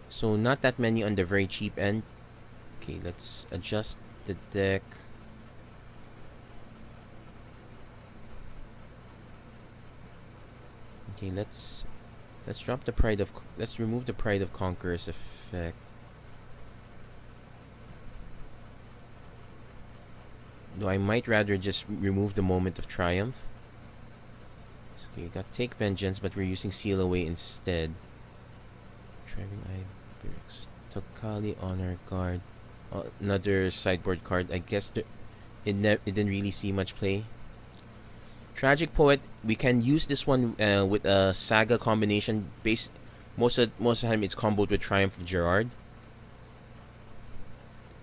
So not that many on the very cheap end. Okay, let's adjust the deck. Okay, let's drop the Pride of. Let's remove the Pride of Conqueror's effect. No, I might rather just remove the Moment of Triumph. So, okay, you got Take Vengeance, but we're using Seal Away instead. Driving Ibex. Tokali Honor Guard. Another sideboard card. I guess it didn't really see much play. Tragic Poet, we can use this one with a Saga combination. Most of the time it's comboed with Triumph of Gerard.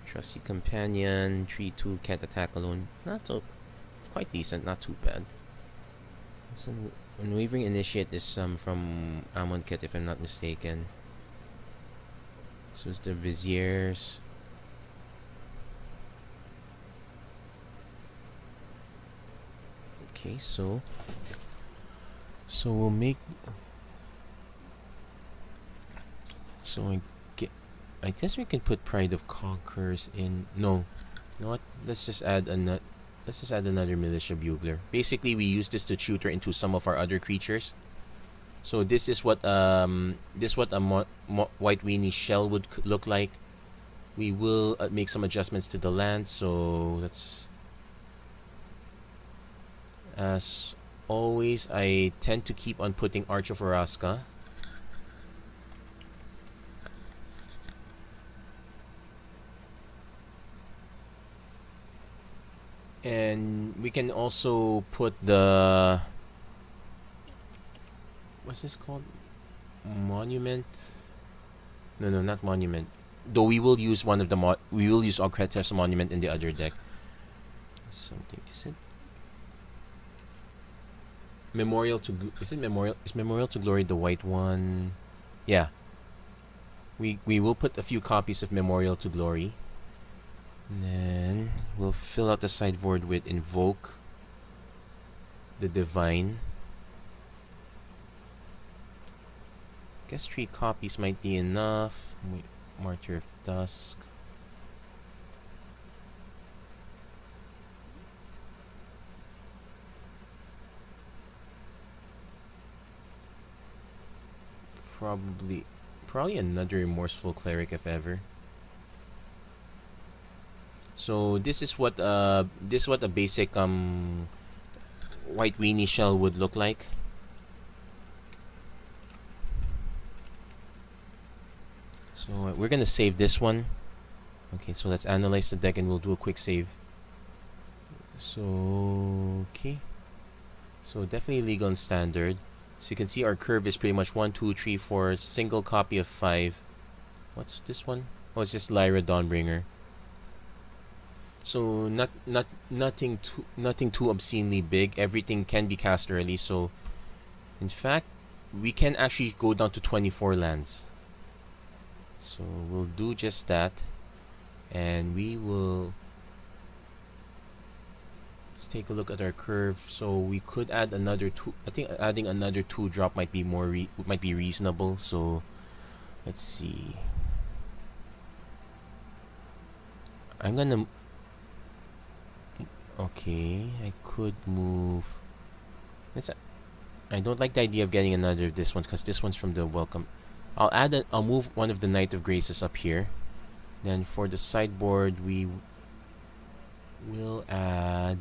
Trusty Companion, 3-2, can't attack alone. Not so, quite decent, not too bad. So, Unwavering Initiate is from Amonkhet, if I'm not mistaken. So it's the Viziers. Okay, so we'll make. So I guess we can put Pride of Conquerors in. No, you know what? Let's just add another Militia Bugler. Basically, we use this to tutor into some of our other creatures. So this is what a White Weenie Shell would look like. We will make some adjustments to the land. So let's. As always, I tend to keep on putting Arch of Araska. And we can also put the... What's this called? Monument? No, not Monument. Though we will use one of the we will use Ogretta's Monument in the other deck. Something, is it Memorial to is it Memorial, is Memorial to Glory the white one? Yeah. We will put a few copies of Memorial to Glory. And then we'll fill out the sideboard with Invoke the Divine. Guess 3 copies might be enough. Wait, Martyr of Dusk. Probably another Remorseful Cleric if ever. So this is what a basic white weenie shell would look like. So we're gonna save this one. Okay, so let's analyze the deck and we'll do a quick save. So okay, so definitely legal and standard. So you can see our curve is pretty much 1, 2, 3, 4, single copy of 5. What's this one? Oh, it's just Lyra Dawnbringer. So nothing too obscenely big. Everything can be cast early. So in fact, we can actually go down to 24 lands. So we'll do just that, and we will. Let's take a look at our curve. So we could add another 2. I think adding another 2-drop might be might be reasonable. So let's see. I'm gonna. Okay, I could move. I don't like the idea of getting another of this ones because this one's from the welcome. I'll move one of the Knight of Graces up here. Then for the sideboard, we will add.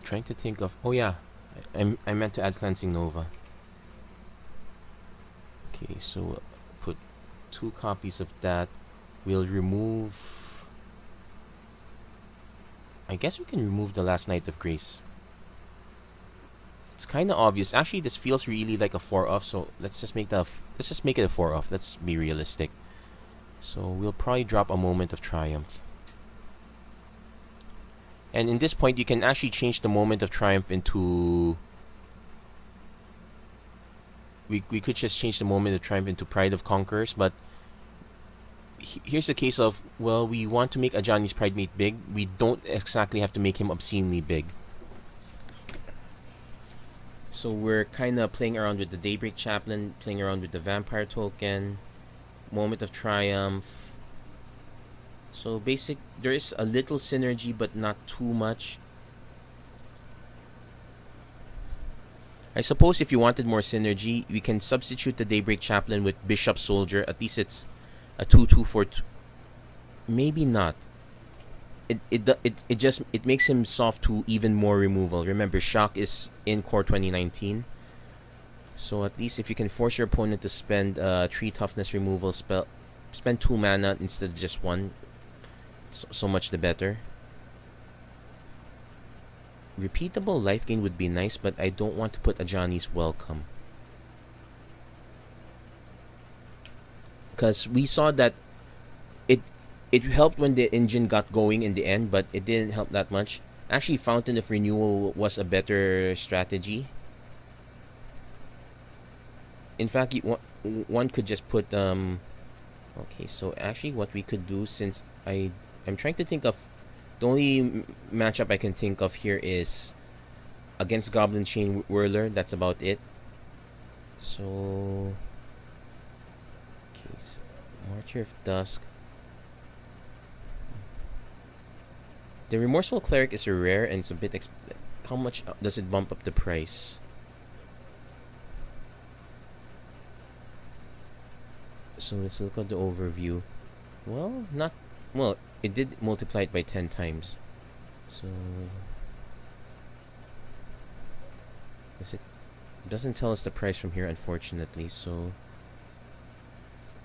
Trying to think of. Oh yeah, I meant to add Cleansing Nova. Okay, so put 2 copies of that. We'll remove. I guess we can remove the last Knight of Grace. It's kind of obvious. Actually, this feels really like a 4-off. So let's just make it a 4-off. Let's be realistic. So we'll probably drop a Moment of Triumph. And in this point, you can actually change the Moment of Triumph into. We could just change the Moment of Triumph into Pride of Conquerors, but here's the case of, well, we want to make Ajani's Pridemate big. We don't exactly have to make him obscenely big. So we're kind of playing around with the Daybreak Chaplain, playing around with the Vampire token, Moment of Triumph. So there is a little synergy, but not too much. I suppose if you wanted more synergy, we can substitute the Daybreak Chaplain with Bishop Soldier. At least it's a 2/2 for 2. Maybe not. It makes him soft to even more removal. Remember, Shock is in Core 2019. So at least if you can force your opponent to spend 3 toughness removal spell, spend 2 mana instead of just 1, so much the better. Repeatable life gain would be nice, but I don't want to put Ajani's Welcome. Because we saw that it helped when the engine got going in the end, but it didn't help that much. Actually, Fountain of Renewal was a better strategy. In fact, one could just put okay, so actually what we could do, since I'm trying to think of, the only matchup I can think of here is against Goblin Chain Whirler. That's about it. So okay, so Martyr of Dusk. The Remorseful Cleric is a rare and it's a bit how much does it bump up the price? So let's look at the overview. Well, it did multiply it by 10 times. So it doesn't tell us the price from here, unfortunately. So,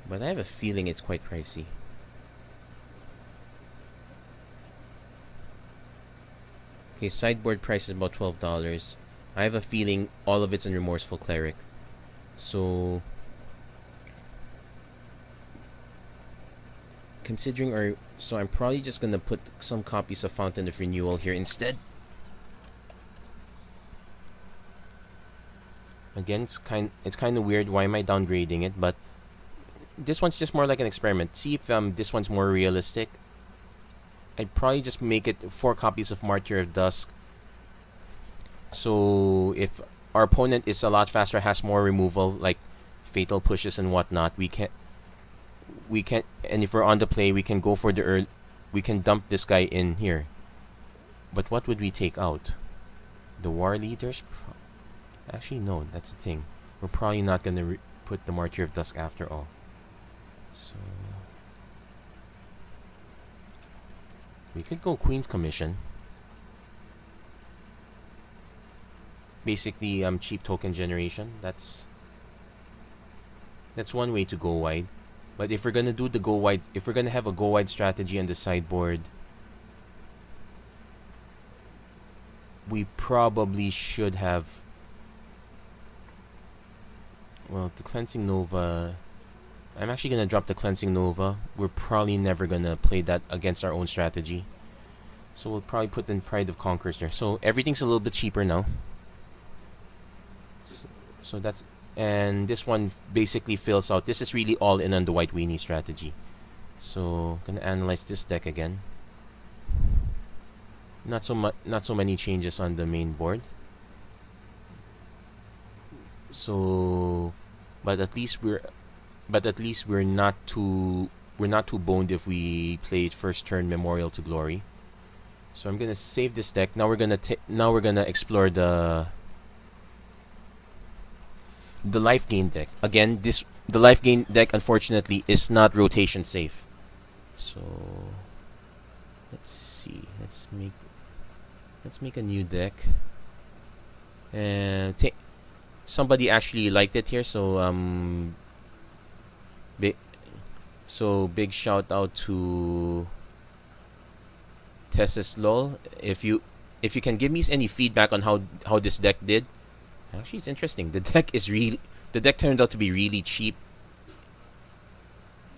but I have a feeling it's quite pricey. Okay, sideboard price is about $12. I have a feeling all of it's in Remorseful Cleric. So considering our, so I'm probably just gonna put some copies of Fountain of Renewal here instead. Again, it's kind of weird. Why am I downgrading it? But this one's just more like an experiment. See if this one's more realistic. I'd probably just make it 4 copies of Martyr of Dusk. So if our opponent is a lot faster, has more removal, like fatal pushes and whatnot, we can, and if we're on the play, we can go for the early, we can dump this guy in here. But what would we take out? The war leaders? Actually, no, that's the thing. We're probably not gonna put the Martyr of Dusk after all. So we could go Queen's Commission. Basically, cheap token generation. That's one way to go wide. But if we're gonna do the go wide, if we're gonna have a go wide strategy on the sideboard, we probably should have, well, the Cleansing Nova. I'm actually gonna drop the Cleansing Nova. We're probably never gonna play that against our own strategy, so we'll probably put in Pride of Conquerors there. So everything's a little bit cheaper now. So that's, and this one basically fills out. This is really all in on the White Weenie strategy. So gonna analyze this deck again. Not so many changes on the main board. So, but at least we're not too boned if we play first turn Memorial to Glory. So I'm gonna save this deck. Now we're gonna explore the life gain deck. Again, the life gain deck unfortunately is not rotation safe. So let's see. Let's make a new deck. And somebody actually liked it here, so big shout out to Tessis Lol. If you can give me any feedback on how this deck did. Actually, it's interesting. The deck turned out to be really cheap.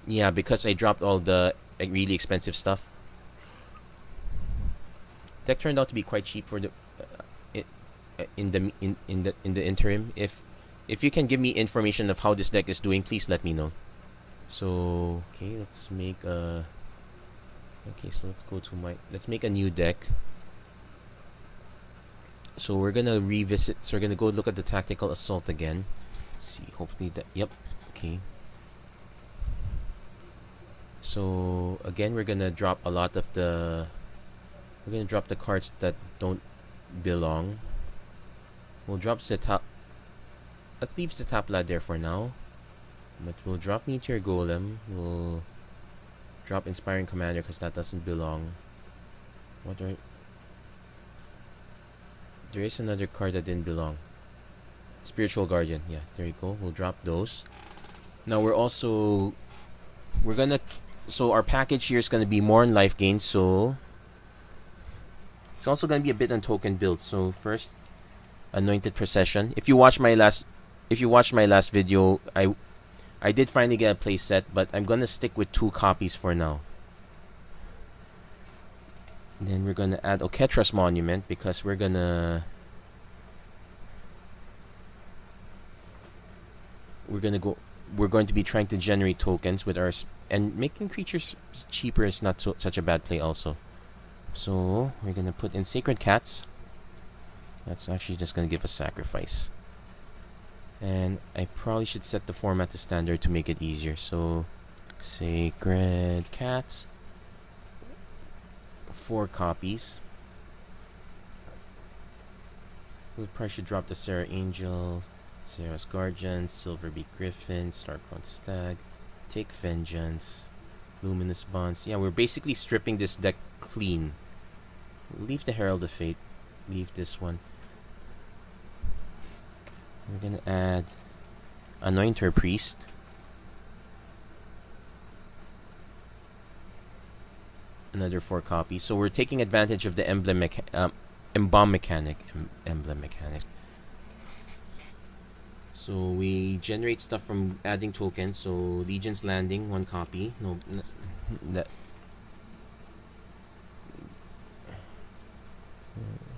Yeah, because I dropped all the really expensive stuff. Deck turned out to be quite cheap for the in the interim. If you can give me information of how this deck is doing, please let me know. So okay, let's make a. Okay, so let's make a new deck. So we're gonna revisit. So we're gonna go look at the Tactical Assault again. Let's see. Hopefully that. Yep. Okay. So again, we're gonna drop a lot of the. We're gonna drop the cards that don't belong. We'll drop Setap. Let's leave Setapla there for now. But we'll drop Meteor Golem. We'll drop Inspiring Commander because that doesn't belong. What are? There is another card that didn't belong. Spiritual Guardian. Yeah, there you go. We'll drop those. Now we're gonna. So our package here is gonna be more on life gain. So it's also gonna be a bit on token builds. So first, Anointed Procession. If you watch my last video, I did finally get a play set, but I'm gonna stick with 2 copies for now. And then we're gonna add Oketra's Monument because we're going to be trying to generate tokens with ours, and making creatures cheaper is not such a bad play also. So we're gonna put in Sacred Cats. That's actually just gonna give a sacrifice. And I probably should set the format to standard to make it easier. So Sacred Cats, 4 copies. We probably should drop the Sarah Angel, Sarah's Guardian, Silverbeak Griffin, Starcrown Stag, Take Vengeance, Luminous Bonds. Yeah, we're basically stripping this deck clean. Leave the Herald of Fate. Leave this one. We're gonna add Anointer Priest. Another 4 copies. So we're taking advantage of the emblem mechanic. So So we generate stuff from adding tokens. So Legion's Landing, 1 copy. No, that.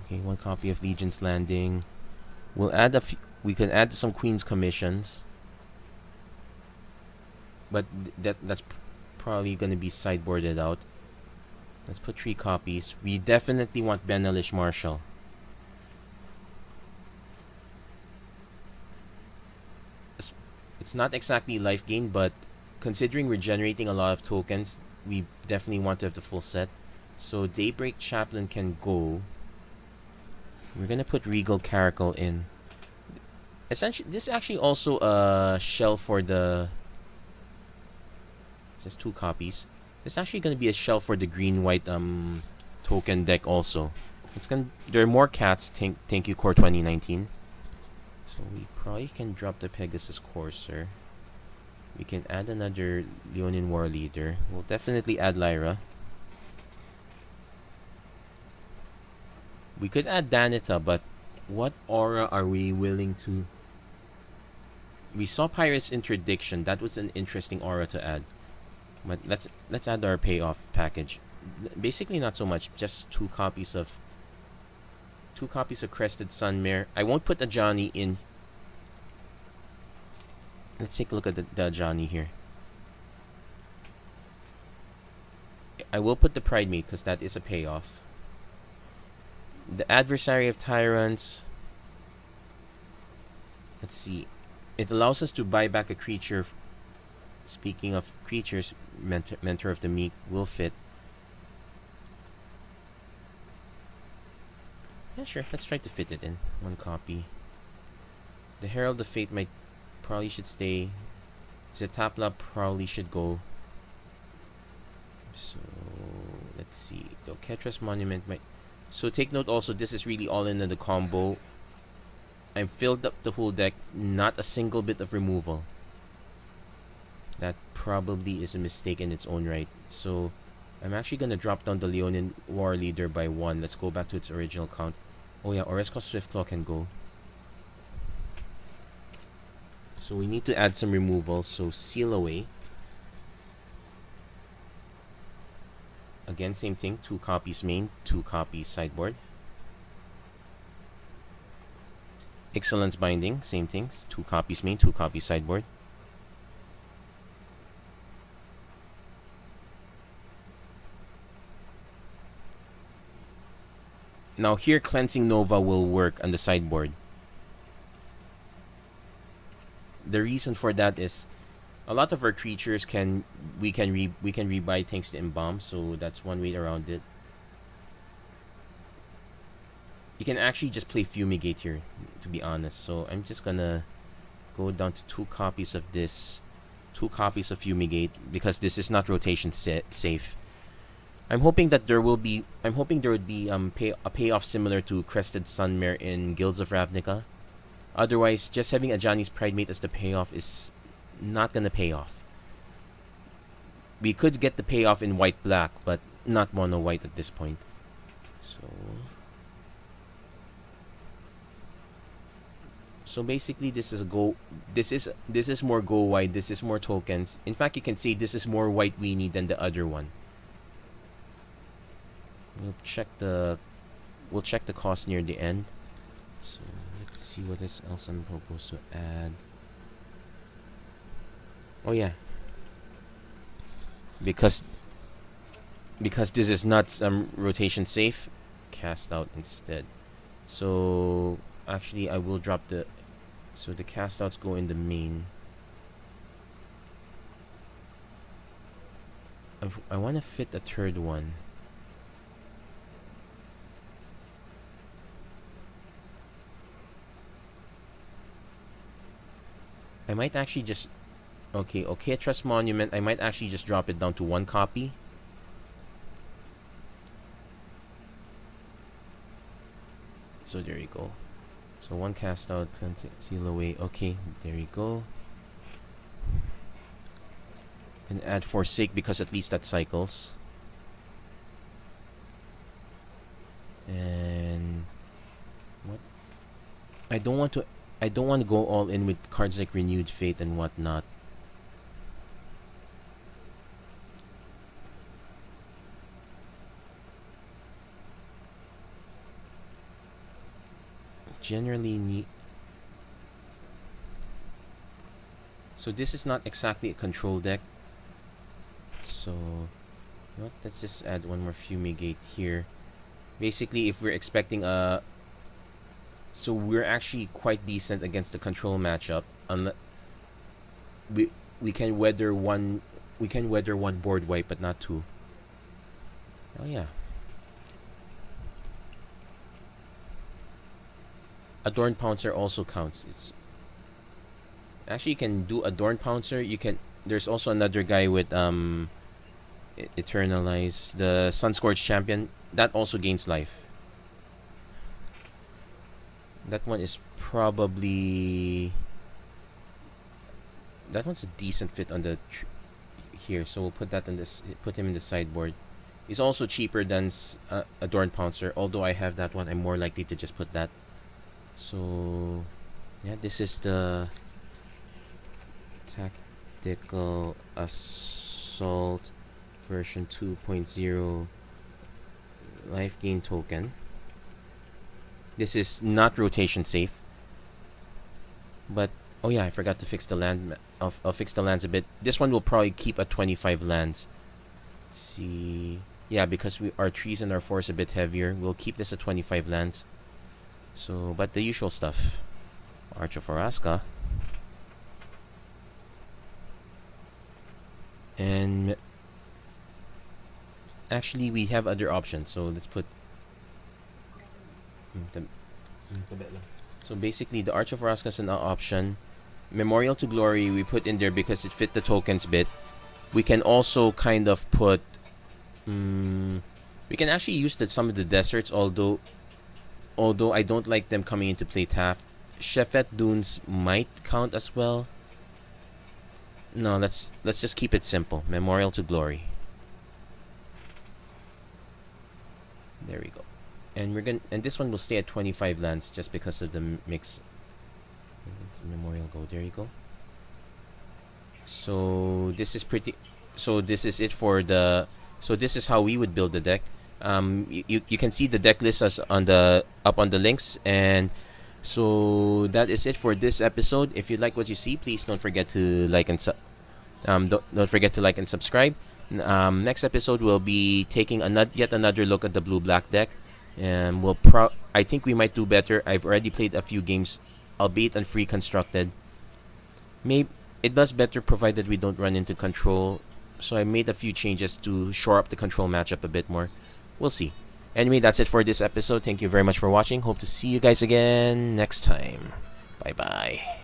Okay, 1 copy of Legion's Landing. We'll add a few. We can add some Queen's Commissions, but that's probably gonna be sideboarded out. Let's put 3 copies. We definitely want Benelish Marshal. It's not exactly life gain, but considering we're generating a lot of tokens, we definitely want to have the full set. So Daybreak Chaplain can go. We're gonna put Regal Caracal in. Essentially, this is actually also a shell for the. It says 2 copies. It's actually gonna be a shell for the green-white token deck also. It's gonna. There are more cats. Thank you, Core 2019. So we probably can drop the Pegasus Courser. We can add another Leonin War Leader. We'll definitely add Lyra. We could add Danita, but what aura are we willing to... We saw Pyrus Interdiction. That was an interesting aura to add. But let's add our payoff package. Basically not so much, just 2 copies of Crested Sunmare. I won't put a Johnny in. Let's take a look at the Johnny here. I will put the Pride Mate because that is a payoff. The Adversary of Tyrants. Let's see. It allows us to buy back a creature. Speaking of creatures, Mentor of the Meek will fit. Yeah, sure. Let's try to fit it in. 1 copy. The Herald of Fate probably should stay. Zetapla probably should go. So let's see. The Ketras Monument might. So take note also, this is really all in the combo. I've filled up the whole deck. Not a single bit of removal. That probably is a mistake in its own right. So I'm actually going to drop down the Leonin War Leader by 1. Let's go back to its original count. Oh yeah, Oresco Swiftclaw can go. So we need to add some removals. So Seal Away. Again, same thing. 2 copies main, 2 copies sideboard. Excellence Binding, same things. 2 copies main, 2 copies sideboard. Now here, Cleansing Nova will work on the sideboard. The reason for that is a lot of our creatures we can rebuy thanks to Embalm, so that's one way around it. You can actually just play Fumigate here, to be honest. So I'm just gonna go down to 2 copies of this, 2 copies of Fumigate, because this is not rotation safe. I'm hoping there would be a payoff similar to Crested Sunmare in Guilds of Ravnica. Otherwise, just having Ajani's Pride Mate as the payoff is not gonna pay off. We could get the payoff in white-black, but not mono-white at this point. So basically, this is this is more go wide. This is more tokens. In fact, you can say this is more white weenie than the other one. We'll check the cost near the end. So let's see what else I'm supposed to add. Oh yeah, because this is not rotation safe, cast out instead. So actually, I will drop the. So the cast outs go in the main. I want to fit a third one. I might actually just... Okay, Trust Monument. I might actually just drop it down to 1 copy. So there you go. So 1 cast out, cleansing, seal away. Okay, there you go. And add Forsake because at least that cycles. And... What? I don't want to... I don't want to go all in with cards like Renewed Fate and whatnot. Generally need. So this is not exactly a control deck. So, you know what? Let's just add one more Fumigate here. Basically, if we're expecting a... So we're actually quite decent against the control matchup. We can weather one... We can weather one board wipe, but not two. Oh yeah. Adorned Pouncer also counts. It's... Actually, you can do Adorned Pouncer. You can... There's also another guy with Eternalize, the Sunscorched Champion. That also gains life. That one is probably... That one's a decent fit on the... here, so we'll put that in this... Put him in the sideboard. He's also cheaper than Adorned Pouncer. Although I have that one, I'm more likely to just put that. So... Yeah, this is the... Tactical Assault version 2.0 life gain token. This is not rotation safe, but oh yeah, I forgot to fix the land. I'll fix the lands a bit. This one will probably keep at 25 lands. Let's see, yeah, because our trees and our forests a bit heavier, we'll keep this at 25 lands. So, but the usual stuff: Arch of Araska. And actually, we have other options. So let's put. So basically, the Arch of Araska is an option. Memorial to Glory we put in there because it fit the tokens bit. We can also kind of put. We can actually use some of the deserts, although I don't like them coming into play tapped. Shefet Dunes might count as well. No, let's just keep it simple. Memorial to Glory. There we go. And this one will stay at 25 lands just because of the mix. Memorial go. There you go. So this is pretty. So this is it for the. So this is how we would build the deck. You can see the deck list as on the up on the links, and so that is it for this episode. If you like what you see, please don't forget to like and don't forget to like and subscribe. Next episode we'll be taking yet another look at the blue-black deck, and I think we might do better. I've already played a few games, albeit on free constructed. Maybe it does better provided we don't run into control. So I made a few changes to shore up the control matchup a bit more. We'll see. Anyway, that's it for this episode. Thank you very much for watching. Hope to see you guys again next time. Bye bye.